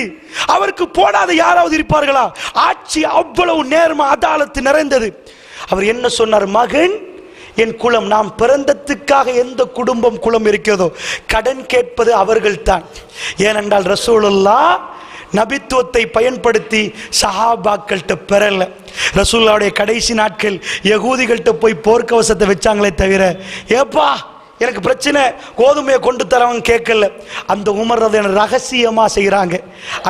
அவருக்கு போடாத யாராவது இருப்பார்களா? ஆட்சி அவ்வளவு நேர்மை அதாலத்து நிறைந்தது. அவர் என்ன சொன்னார்? மகன், என் குலம், நாம் பிறந்ததுக்காக எந்த குடும்பம் குலம் இருக்கிறதோ கடன் கேட்பது அவர்கள்தான். ஏனென்றால் ரசூலுல்லாஹ் நபித்துவத்தை பயன்படுத்தி சஹாபாக்கள்கிட்ட பெறல. ரசூலுல்லாஹ்வுடைய கடைசி நாட்கள் யகூதிகள்கிட்ட போய் போர்க்கவசத்தை வச்சாங்களே தவிர, ஏப்பா எனக்கு பிரச்சனை, கோதுமையை கொண்டு தரவங்க கேட்கல. அந்த உமர் ரலியல்லாஹு ரகசியமா செய்கிறாங்க.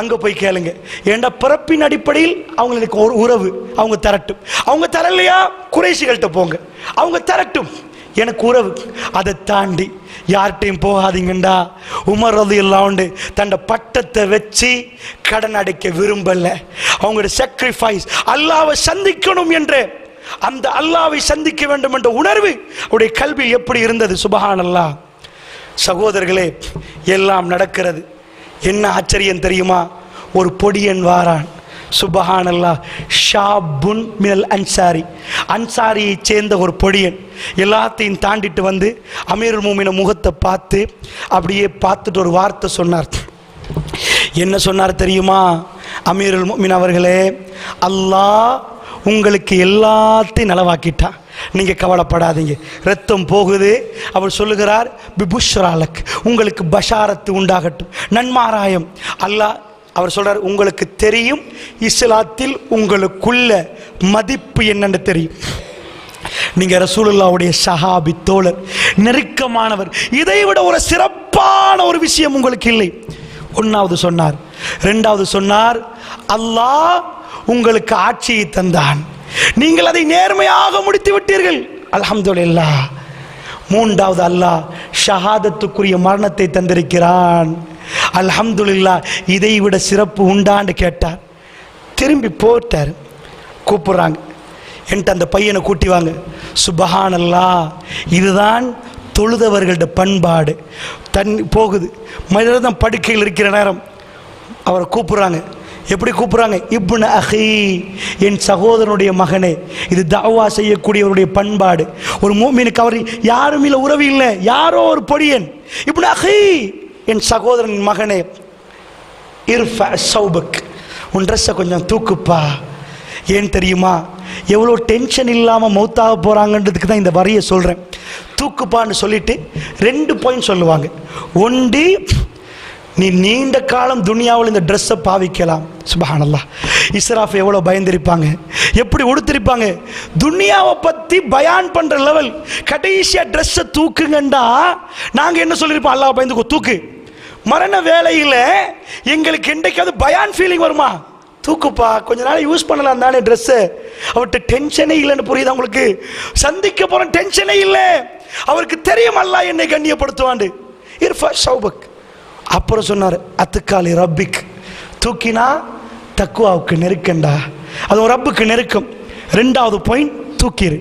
அங்க போய் கேளுங்க. ஏண்டா பிறப்பின் அடிப்படையில் அவங்களுக்கு ஒரு உறவு, அவங்க தரட்டும். அவங்க தரலையா குறைஷிகள்கிட்ட போங்க, அவங்க தரட்டும், எனக்கு உறவு. அதை தாண்டி யார்கிட்டையும் போகாதீங்கண்டா. உமர் ரலியல்லாஹு அன்ஹு தன்னை பட்டத்தை வச்சு கடன் அடைக்க விரும்பல. அவங்களுடைய சாக்ரிஃபைஸ், அல்லாஹ்வை சந்திக்கணும் என்ற அந்த அல்லாஹ்வை சந்திக்க வேண்டும் என்ற உணர்வு அவருடைய கல்வி எப்படி இருந்தது? சுபஹானல்லாஹ். சகோதரர்களே, எல்லாம் நடக்கிறது. என்ன ஆச்சரியம் தெரியுமா? ஒரு பொடியன் வாரான். சுபஹானல்லாஹ். ஷாபுன் மினல் அன்சாரி, அன்சாரியை சேர்ந்த ஒரு பொடியன் எல்லாத்தையும் தாண்டிட்டு வந்து அமீருல் மோமின முகத்தை பார்த்து அப்படியே பார்த்துட்டு ஒரு வார்த்தை சொன்னார். என்ன சொன்னார் தெரியுமா? அமீருல் மோமின் அவர்களே, அல்லாஹ் உங்களுக்கு எல்லாத்தையும் நலவாக்கிட்டான், நீங்க கவலைப்படாதீங்க, ரத்தம் போகுது. அவர் சொல்லுகிறார், பிபுஷ்ராலக், உங்களுக்கு பஷாரத்து உண்டாகட்டும், நன்மாராயம். அல்லாஹ் அவர் சொல்றார், உங்களுக்கு தெரியும் இஸ்லாத்தில் உங்களுக்குள்ள மதிப்பு என்னன்னு தெரியும். நீங்க ரசூலுல்லாஹ்வுடைய சஹாபி தோழர், நெருக்கமானவர். இதைவிட ஒரு சிறப்பான ஒரு விஷயம் உங்களுக்கு இல்லை. ஒன்னாவது சொன்னார். ரெண்டாவது சொன்னார், அல்லாஹ் உங்களுக்கு ஆட்சியை தந்தான், நீங்கள் அதை நேர்மையாக முடித்து விட்டீர்கள், அல்ஹம்துலில்லாஹ். மூன்றாவது, அல்லாஹ் ஷஹாதத்துக்குரிய மரணத்தை தந்திருக்கிறான், அல்ஹம்துலில்லாஹ். இதை விட சிறப்பு உண்டான்னு கேட்டார். திரும்பி போட்டார். கூப்பிடுறாங்க, என்கிட்ட அந்த பையனை கூட்டி வாங்க. சுபஹானல்லாஹ். இதுதான் தொழுதவர்களோட பண்பாடு. போகுது, மனிதன் படுக்கையில் இருக்கிற நேரம் அவரை கூப்பிடுறாங்க. எப்படி கூப்பிடுறாங்க? இப்னு அஹி, என் சகோதரனுடைய மகனே. இது தஅவா செய்யக்கூடியவருடைய பண்பாடு. ஒரு மூமினுக்கு அவர் யாரும் இல்லை, உறவு இல்லை, யாரோ ஒரு பொடியன். இப்னு அஹி, என் சகோதரன் மகனே, இர்ஃபா ஸௌபக், உன் ட்ரெஸ்ஸை கொஞ்சம் தூக்குப்பா. ஏன் தெரியுமா? எவ்வளோ டென்ஷன் இல்லாமல் மௌத்தாக போகிறாங்கன்றதுக்கு தான் இந்த வரியை சொல்கிறேன். தூக்குப்பான்னு சொல்லிட்டு 2 பாயிண்ட் சொல்லுவாங்க. ஒன்று, நீ நீண்ட காலம் துனியாவில் இந்த ட்ரெஸ்ஸை பாவிக்கலாம். சுபஹானல்லாஹ். இஸ்ராஃப் எவ்வளோ பயந்திருப்பாங்க, எப்படி உடுத்திருப்பாங்க. துனியாவை பற்றி பயான் பண்ணுற லெவல். கடைசியாக ட்ரெஸ்ஸை தூக்குங்கண்டா நாங்கள் என்ன சொல்லியிருப்போம்? அல்லாஹ் பயந்துக்கோ, தூக்கு. மரண வேலையில் எங்களுக்கு என்றைக்காவது பயான் ஃபீலிங் வருமா? தூக்குப்பா, கொஞ்ச நாள் யூஸ் பண்ணலாம் தானே ட்ரெஸ்ஸு. அவர்கிட்ட டென்ஷனே இல்லைன்னு புரியுது உங்களுக்கு? சந்திக்க போகிற டென்ஷனே இல்லை. அவருக்கு தெரியும் அல்லாஹ் என்னை கண்ணியப்படுத்துவாண்டு. இர்ஃபா ஸௌபக். அப்புறம் சொன்னார், அத்துக்காலி ரப்பிக், தூக்கினா தக்குவாவுக்கு நெருக்கண்டா, அது ஒரு ரப்புக்கு நெருக்கம். 2வது பாயிண்ட், தூக்கிடு,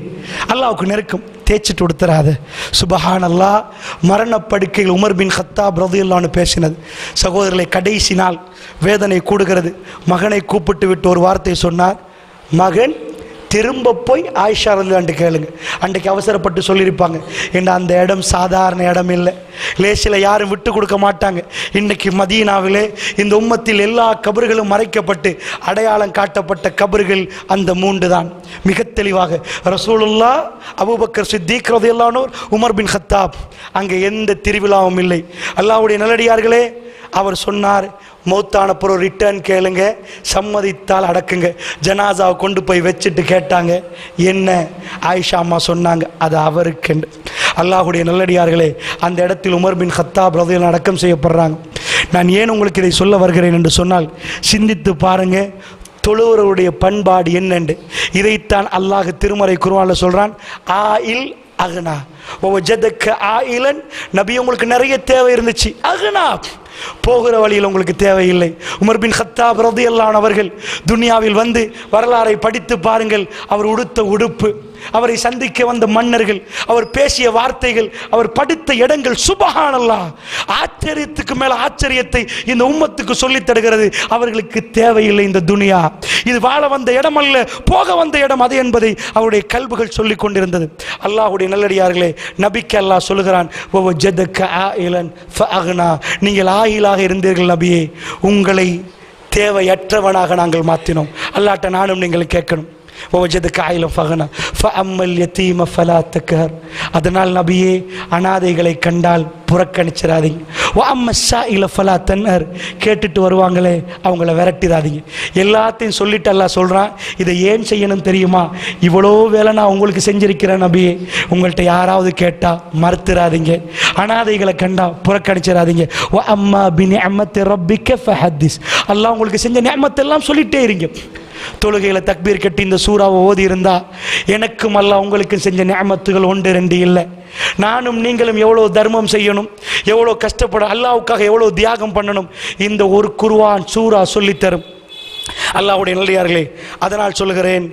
அல்லாவுக்கு நெருக்கம், தேய்ச்சிட்டு கொடுத்துறாது. சுபஹானல்லாஹ். மரணப்படுக்கையில் உமர் பின் கத்தாப் ரலியல்லாஹு அன்ஹு பேசினது. சகோதரர்களை, கடைசி நாள் வேதனை கூடுகிறது. மகனை கூப்பிட்டு விட்டு ஒரு வார்த்தை சொன்னார், மகன் திரும்ப போய் ஆயிஷா ரலியல்லாஹு கேளுங்க. அன்றைக்கு அவசரப்பட்டு சொல்லியிருப்பாங்க, ஏன்னா அந்த இடம் சாதாரண இடம் இல்லை, லேசில் யாரும் விட்டு கொடுக்க மாட்டாங்க. இன்னைக்கு மதீனாவிலே இந்த உம்மத்தில் எல்லா கபர்களும் மறைக்கப்பட்டு அடையாளம் காட்டப்பட்ட கபர்கள் அந்த 3 தான். மிக தெளிவாக ரசூலுல்லாஹ், அபூபக்கர் சித்திக் ரலியல்லாஹு அன்ஹு, உமர் பின் கத்தாப். அங்கே எந்த திருவிழாவும் இல்லை. அல்லாஹ்வுடைய நல்லடியார்களே, அவர் சொன்னார், மௌத்தான பிறகு ரிட்டர்ன் கேளுங்க, சம்மதித்தால் அடக்குங்க. ஜனாசாவை கொண்டு போய் வச்சுட்டு கேட்டாங்க, என்ன? ஆயிஷா அம்மா சொன்னாங்க, அது அவருக்கு. அல்லாஹ்வுடைய நல்லடியார்களே, அந்த இடத்தில் உமர் பின் கத்தாப் ரலியல்லாஹு அடக்கம் செய்யப்படுறாங்க. நான் ஏன் உங்களுக்கு இதை சொல்ல வருகிறேன் என்று சொன்னால், சிந்தித்து பாருங்க தொழுவருடைய பண்பாடு என்னென்று. இதைத்தான் அல்லாஹ் திருமறை குர்ஆனில் சொல்றான், ஆயில் அகனா வஜதக்க ஆயிலன். நபி, உங்களுக்கு நிறைய தேவை இருந்துச்சு, அகனா, போகிற வழியில் உங்களுக்கு தேவையில்லை. உமர் பின் கத்தாப் ரலியல்லாஹு அன்ஹு அவர்கள் துனியாவில் வந்து வரலாறை படித்து பாருங்கள். அவர் உடுத்த உடுப்பு, அவரை சந்திக்க வந்த மன்னர்கள், அவர் பேசிய வார்த்தைகள், அவர் படித்த இடங்கள், சுப்ஹானல்லாஹ், ஆச்சரியத்துக்கு மேல ஆச்சரியத்தை இந்த உம்மத்துக்கு சொல்லித் தருகிறது. அவர்களுக்கு தேவையில்லை இந்த துனியா, இது வாழ வந்த இடம் அல்ல, போக வந்த இடம் அது என்பதை அவருடைய கல்புகள் சொல்லிக் கொண்டிருந்தது. அல்லாஹ்வுடைய நல்லடியார்களே, நபிக்கு அல்லாஹ் சொல்லுகிறான், நீங்கள் ஆயிலாக இருந்தீர்கள் நபியே, உங்களை தேவையற்றவனாக நாங்கள் மாற்றினோம். அல்லாஹ்ட்ட நானும் நீங்கள் கேட்கணும். அதனால் நபியே, அனாதைகளை கண்டால் புறக்கணிச்சிடாதீங்க. கேட்டுட்டு வருவாங்களே, அவங்கள விரட்டிடாதீங்க. எல்லாத்தையும் சொல்லிட்டு அல்லாஹ் சொல்றான், இதை ஏன் செய்யணும் தெரியுமா? இவ்வளோ வேலை நான் உங்களுக்கு செஞ்சிருக்கிறேன் நபியே, உங்கள்கிட்ட யாராவது கேட்டா மறுத்துறாதீங்க, அனாதைகளை கண்டா புறக்கணிச்சிடாதீங்க. அல்லாஹ் உங்களுக்கு செஞ்ச நிஅமத்தெல்லாம் சொல்லிட்டே இருங்க. தொழுகையில் தக்பீர் கட்டி இந்த சூறாவை ஓதி இருந்தா, எனக்கும் அல்லாஹ் உங்களுக்கு செஞ்ச நிஅமத்துகள் 1 2 இல்லை. நானும் நீங்களும் எவ்வளோ தர்மம் செய்யணும், எவ்வளோ கஷ்டப்பட, அல்லாஹ்வுக்காக எவ்வளோ தியாகம் பண்ணணும், இந்த ஒரு குர்ஆன் சூரா சொல்லித்தரும். அல்லாஹ்வுடைய நல்லடியார்களே, அதனால் சொல்கிறேன்,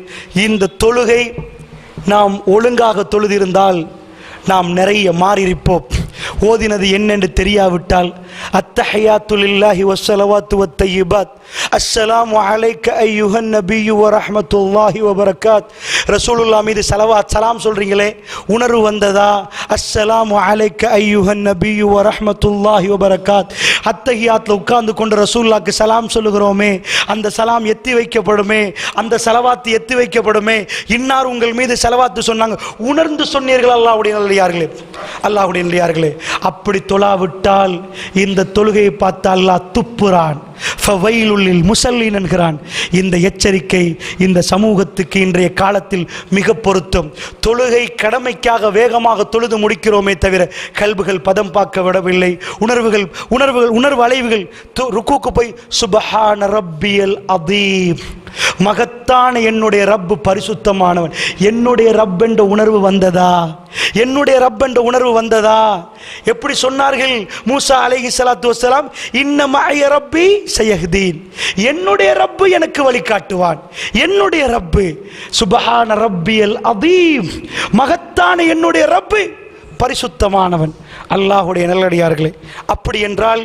இந்த தொழுகை நாம் ஒழுங்காக தொழுதிருந்தால் நாம் நிறைய மாறியிருப்போம். ஓதினது என்னென்று தெரியாவிட்டால், அத்தஹியாத்து லில்லாஹி வஸ்ஸலவாத்து வத்தய்யிபாத், அஸ்ஸலாமு அலைக்க அய்யுஹன் நபியு வ ரஹ்மத்துல்லாஹி வ பரக்காத். ரசூலுல்லாஹ் மீது ஸலவாத் சலாம் சொல்றீங்களே, உணர்வு வந்ததா? அஸ்ஸலாமு அலைக்க அய்யுஹன் நபியு வ ரஹ்மத்துல்லாஹி வ பரக்காத். அத்தஹியாத்துல உட்கார்ந்து கொண்டு ரசூலுல்லாஹ்க்கு சலாம் சொல்லுகிறோமே, அந்த சலாம் எத்தி வைக்கப்படுமே, அந்த ஸலவாத் எத்தி வைக்கப்படுமே. இன்னார் உங்கள் மீது ஸலவாத் சொன்னாங்க, உணர்ந்து சொன்னீர்கள். அல்லாஹ்வுடைய நல்லடியார்களே, அல்லாஹ்வுடைய நல்லடியார்களே, அப்படி தொழாவிட்டால் இந்த தொழுகையை பார்த்து அல்லாஹ் துப்புறான். ஃபவைலுல் முஸல்லீன் என்கிறான். இந்த எச்சரிக்கை இந்த சமூகத்துக்கு இன்றைய காலத்தில் மிக பொருத்தம். தொழுகை கடமைக்காக வேகமாக தொழுது முடிக்கிறோமே தவிர கல்புகள் பதம் பார்க்க விடவில்லை. உணர்வு அலைவுகள். ருக்குக்கு போய் சுப்ஹான ரப்பியல் அதீம், மகத்தான என்னுடைய ரப்பு பரிசுத்தமானவன், என்னுடைய ரப் என்ற உணர்வு வந்ததா? என்னுடைய ரப் என்ற உணர்வு வந்ததா? எப்படி சொன்னார்கள் மூசா அலைஹிஸ்ஸலாத்து வஸ்ஸலாம், இன்ன மஅய ரப்பி சயஹ்தீன், என்னுடைய ரப்பு எனக்கு வழிகாட்டுவான். என்னுடைய ரப்பு சுப்ஹான ரப்பியல் அதீம், மகத்தான என்னுடைய ரப்பு பரிசுத்தமானவன். அல்லாஹ்வுடைய நல்லடியார்களே, அப்படி என்றால்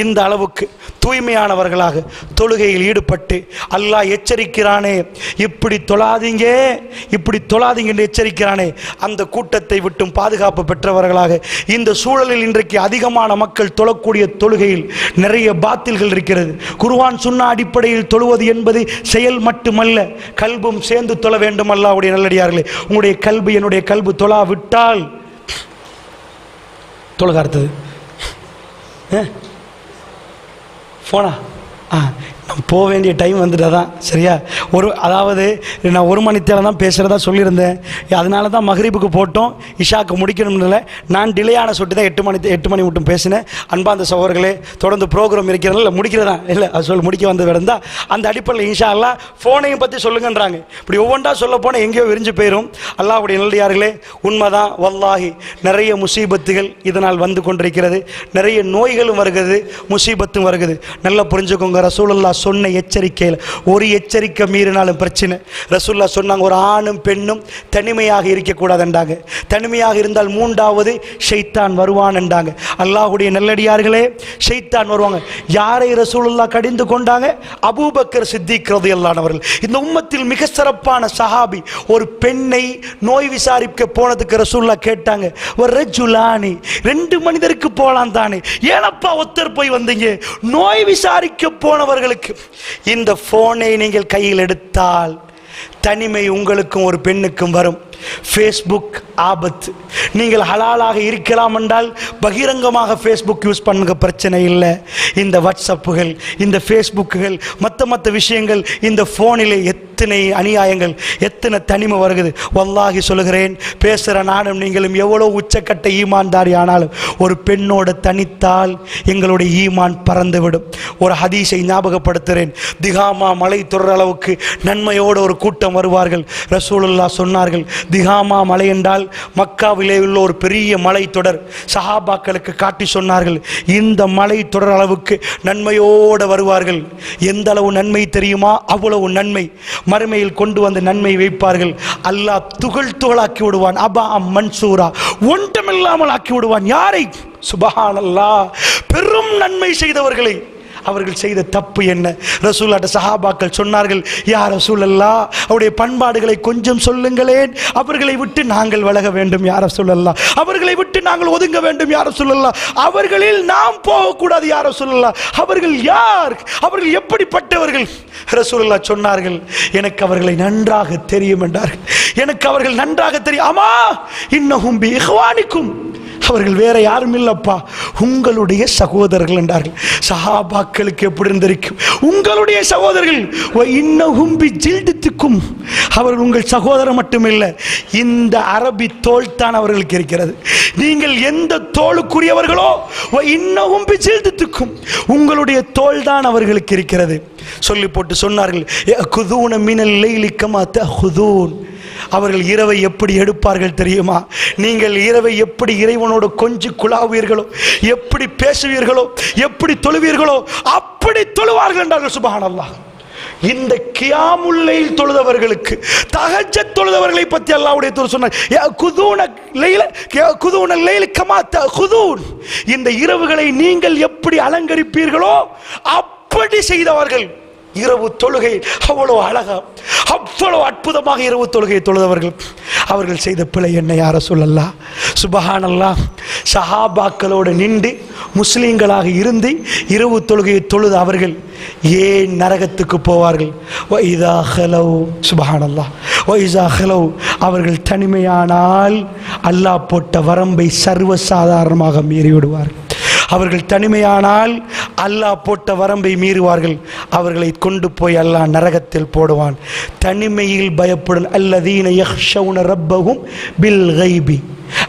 இந்த அளவுக்கு தூய்மையானவர்களாக தொழுகையில் ஈடுபட்டு அல்லாஹ் எச்சரிக்கிறானே, இப்படி தொழாதீங்க, இப்படி தொழாதீங்க என்று எச்சரிக்கிறானே, அந்த கூட்டத்தை விட்டும் பாதுகாப்பு பெற்றவர்களாக இந்த சூழலில் இன்றைக்கு அதிகமான மக்கள் தொழக்கூடிய தொழுகையில் நிறைய பாத்தில்கள் இருக்கிறது. குர்ஆன் சுன்னா அடிப்படையில் தொழுவது என்பது செயல் மட்டுமல்ல, கல்பும் சேர்ந்து தொழ வேண்டும். அல்லாஹ்வுடைய நல்லடியார்களே, உங்களுடைய கல்பு என்னுடைய கல்பு தொழாவிட்டால் தொழுக அடுத்தது போனா நம்ம போக வேண்டிய டைம் வந்துட்டு தான் சரியா. அதாவது நான் 1 மணி நேரம் தான் பேசுகிறதா சொல்லியிருந்தேன். அதனால தான் மக்ரிபுக்கு போட்டோம், இஷாக்கு முடிக்கணும்னு இல்லை. நான் டிலேயான சொட்டு தான் 8 மணி மட்டும் பேசினேன். அன்பாந்த சகோதரர்களே, தொடர்ந்து ப்ரோக்ராம் இருக்கிறதுல முடிக்கிறதா இல்லை, அது முடிக்க வந்த விடந்தா அந்த அடிப்படையில் இன்ஷா அல்லாஹ் ஃபோனையும் பற்றி சொல்லுங்கன்றாங்க. இப்படி ஒவ்வொன்றா சொல்ல போனால் எங்கேயோ விரிஞ்சு போயிடும். அல்லாஹ்வுடைய நல்லடியார்களே, உண்மைதான், வல்லாஹி நிறைய முசீபத்துகள் இதனால் வந்து கொண்டிருக்கிறது, நிறைய நோய்களும் வருகிறது, முசீபத்தும் வருகிறது. நல்லா புரிஞ்சுக்கோங்க. ரசூலுல்லாஹ் சொன்ன எச்சரிக்கையில் ஒரு எச்சரிக்கை மீறினாலும் பிரச்சனை. ரசூலுல்லாஹ் சொன்னாங்க, ஒரு ஆணும் பெண்ணும் தனிமையாக இருக்கக்கூடாதுன்றாங்க. தனிமையாக இருந்தால் மூன்றாவது ஷைத்தான் வருவான் என்றாங்க. அல்லாஹ்வுடைய நல்லடியார்களே, ஷைத்தான் வருவாங்க. யாரை ரசூலுல்லாஹ் கடிந்து கொண்டாங்க? அபூபக்கர் சித்திக் ரலியல்லாஹு அன்ஹு அவர்கள். இந்த உம்மத்தில் மிக சிறப்பான சஹாபி. ஒரு பெண்ணை நோய் விசாரிக்க போனதுக்கு ரசூலுல்லாஹ் கேட்டாங்க, ஒரு ரஜுலானி, 2 மனிதருக்கு போலாம் தானே, ஏனப்பா ஒருத்தர் போய் வந்தீங்க? நோய் விசாரிக்க போனவர்களுக்கு. இந்த போனை நீங்கள் கையில் எடுத்தால் தனிமை உங்களுக்கும் ஒரு பெண்ணுக்கும் வரும். ஃபேஸ்புக் ஆபத்து. நீங்கள் ஹலாலாக இருக்கலாம் என்றால் பகிரங்கமாக ஃபேஸ்புக் யூஸ் பண்ணுங்க, பிரச்சனை இல்லை. இந்த வாட்ஸ்அப்புகள், இந்த ஃபேஸ்புக்குகள், மற்ற விஷயங்கள், இந்த ஃபோனிலே எத்தனை அநியாயங்கள், எத்தனை தனிமை வருகிறது. வல்லாஹி சொல்கிறேன், பேசுகிற நானும் நீங்களும் எவ்வளோ உச்சக்கட்ட ஈமான்தாரி ஆனாலும் ஒரு பெண்ணோட தனித்தால் எங்களுடைய ஈமான் பறந்துவிடும். ஒரு ஹதீஸை ஞாபகப்படுத்துகிறேன். திகாமா மலை தொடர் அளவுக்கு நன்மையோடு ஒரு கூட்டம் வருவார்கள். ரசூலுல்லாஹ் சொன்னார்கள், திகாமா மலை என்றால் மக்காவிலே உள்ள ஒரு பெரிய மலை தொடர். சஹாபாக்களுக்கு காட்டி சொன்னார்கள், இந்த மலை தொடர் அளவுக்கு நன்மையோடு வருவார்கள். எந்த அளவு நன்மை தெரியுமா? அவ்வளவு நன்மை. மறுமையில் கொண்டு வந்து நன்மை வைப்பார்கள். அல்லாஹ் துகள் துகளாக்கி விடுவான். அபா மன்சூரா, ஒன்றுமில்லாமல் ஆக்கி விடுவான். யாரை? சுபஹானல்லாஹ், பெரும் நன்மை செய்தவர்களை. அவர்கள் செய்த தப்பு என்ன? ரசூலுல்லாஹ் சஹாபாக்கள் சொன்னார்கள், யா ரசூலல்லாஹ், அவருடைய பண்பாடுகளை கொஞ்சம் சொல்லுங்களேன். அவர்களை விட்டு நாங்கள் விலக வேண்டும் யா ரசூலல்லாஹ், அவர்களை விட்டு நாங்கள் ஒதுங்க வேண்டும் யா ரசூலல்லாஹ், அவர்களில் நாம் போகக்கூடாது யா ரசூலல்லாஹ். அவர்கள் யார்? அவர்கள் எப்படிப்பட்டவர்கள்? ரசூலுல்லாஹ் சொன்னார்கள், எனக்கு அவர்களை நன்றாக தெரியும் என்றார்கள். எனக்கு அவர்கள் நன்றாக தெரியும். அம்மா இன்னஹும் பி இஹ்வானிக்கும், அவர்கள் வேற யாரும் இல்லப்பா, உங்களுடைய சகோதரர்கள் என்றார்கள். சஹாபாக்களுக்கு எப்படி இருந்திருக்கும்? உங்களுடைய சகோதரர்கள். இன்னஹும் பி ஜில்திக்கும், அவர்கள் உங்கள் சகோதரர் மட்டுமில்லை, இந்த அரபி தோல் தான் அவர்களுக்கு இருக்கிறது. நீங்கள் எந்த தோளுக்குரியவர்களோ இன்னஹும் பி ஜில்திக்கும், உங்களுடைய தோல் தான் அவர்களுக்கு இருக்கிறது. சொல்லி போட்டு சொன்னார்கள், யகுதூன மினல் லைலி கமா தஹுதூன், அவர்கள் இரவை எப்படி எடுப்பார்கள் தெரியுமா? நீங்கள் இரவை எப்படி இறைவனோடு கொஞ்சி குழாவீர்களோ, எப்படி பேசுவீர்களோ, எப்படி தொழுவீர்களோ அப்படி தொழுவார்கள் என்றார்கள். சுப்ஹானல்லாஹ். இந்த கியாமுல் லைல் தொழுதவர்களுக்கு, தஹஜ்ஜத் தொழுதவர்களை பற்றி அல்லாஹ்வுடைய தூதர் சொன்னார், யகுதூன லைல கமா தஹுதூன், இந்த இரவுகளை நீங்கள் எப்படி அலங்கரிப்பீர்களோ அப்படி செய்தவர்கள். இரவு தொழுகை அவ்வளோ அழகா, அவ்வளோ அற்புதமாக இரவு தொழுகையை தொழுதவர்கள். அவர்கள் செய்த பிழை என்ன யா ரசூலல்லாஹ்? சுப்ஹானல்லாஹ். சஹாபாக்களோடு நின்று முஸ்லீம்களாக இருந்து இரவு தொழுகையை தொழுத அவர்கள் ஏன் நரகத்துக்கு போவார்கள்? வைதா ஹலவ், சுப்ஹானல்லாஹ், வைதா ஹலவ், அவர்கள் தனிமையானால் அல்லாஹ் போட்ட வரம்பை சர்வசாதாரணமாக மீறிவிடுவார்கள். அவர்கள் தனிமையானால் அல்லாஹ் போட்ட வரம்பை மீறுவார்கள். அவர்களை கொண்டு போய் அல்லாஹ் நரகத்தில் போடுவான். தனிமையில் பயப்படும் அல்லதீன யக்ஷவுன ரப்பஹும் பில் கைபி,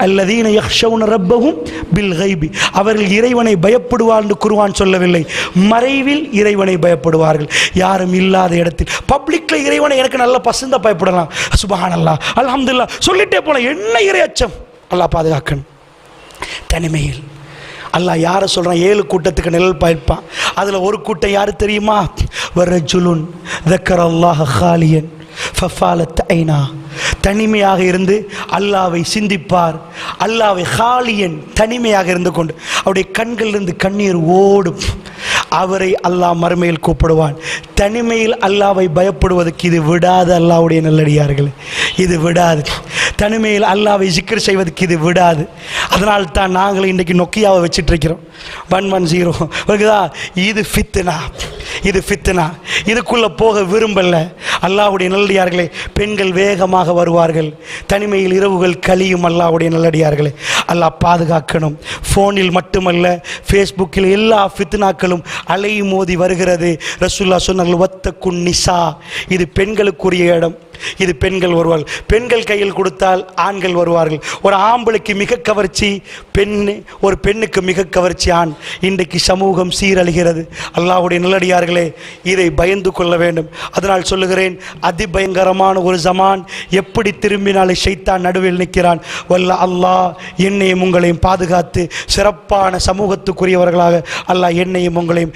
அல்லதீன யக்ஷவுன ரப்பஹும் பில் கைபி, அவர்கள் இறைவனை பயப்படுவார் என்று குர்ஆன் சொல்லவில்லை, மறைவில் இறைவனை பயப்படுவார்கள். யாரும் இல்லாத இடத்தில் பப்ளிக்ல இறைவனை எனக்கு நல்ல பசந்த பயப்படலாம். சுப்ஹானல்லாஹ், அல்ஹம்துலில்லாஹ் சொல்லிட்டே போலாம். என்ன இறை அச்சம்? அல்லாஹ் பாதுகாக்கணும். தனிமையில் அல்லாஹ் யாரை சொல்கிறான்? 7 கூட்டத்துக்கு நிழல் பாய்ப்பான். அதில் ஒரு கூட்டம் யார் தெரியுமா? வரஜுலுன் ذكرல்லாஹ خاليا ففالت عينا, தனிமையாக இருந்து அல்லாவை சிந்திப்பார். அல்லாவை ஹாலியன், தனிமையாக இருந்து கொண்டு அவருடைய கண்களிலிருந்து கண்ணீர் ஓடும். அவரை அல்லாஹ் மறுமையில் கூப்பிடுவான். தனிமையில் அல்லாவை பயப்படுவதற்கு இது விடாது. அல்லாஹ்வுடைய நல்லடியார்களே, இது விடாது. தனிமையில் அல்லாவை ஜிக்ர் செய்வதற்கு இது விடாது. அதனால் தான் நாங்கள் இன்றைக்கி நொக்கியாவை வச்சுட்டு இருக்கிறோம். 110 இருக்குதா? இது ஃபித்னா, இது ஃபித்னா. இதுக்குள்ளே போக விரும்பல. அல்லாஹ்வுடைய நல்லடியார்களே, பெண்கள் வேகமாக வருவார்கள். தனிமையில் இரவுகள் கழியும். அல்லாஹ்வுடைய நல்லடியார்களே, அல்லாஹ் பாதுகாக்கணும். ஃபோனில் மட்டுமல்ல, ஃபேஸ்புக்கில் எல்லா ஃபித்னாக்களும் அலை மோதி வருகிறது. ரசூலுல்லாஹ் சொன்னார்கள், வத்தக்குன் நிசா, இது பெண்களுக்குரிய இடம். இது பெண்கள் வருவார்கள். பெண்கள் கையில் கொடுத்தால் ஆண்கள் வருவார்கள். ஒரு ஆம்பளைக்கு மிக கவர்ச்சி ஒரு பெண்ணுக்கு மிக கவர்ச்சி ஆண். இன்றைக்கு சமூகம் சீரழிகிறது. அல்லாஹ்வுடைய நல்லடியார்களே, இதை பயந்து கொள்ள வேண்டும். அதனால் சொல்லுகிறேன், அதிபயங்கரமான ஒரு ஜமான். எப்படி திரும்பினாலும் ஷைத்தான் நடுவில் நிற்கிறான். வல்ல அல்லாஹ் என்னையும் உங்களையும் பாதுகாத்து சிறப்பான சமூகத்துக்குரியவர்களாக அல்லாஹ் என்னையும் உங்களையும்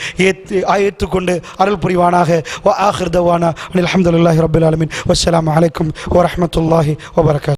ஏற்றுக்கொண்டு அருள் புரிவானாக. வ ஆகிர் தவானா அல்ஹம்துலில்லாஹி ரப்பில் ஆலமீன். வஸ்ஸலாமு அலைக்கும் வரஹ்மத்துல்லாஹி வபரகாத்துஹு.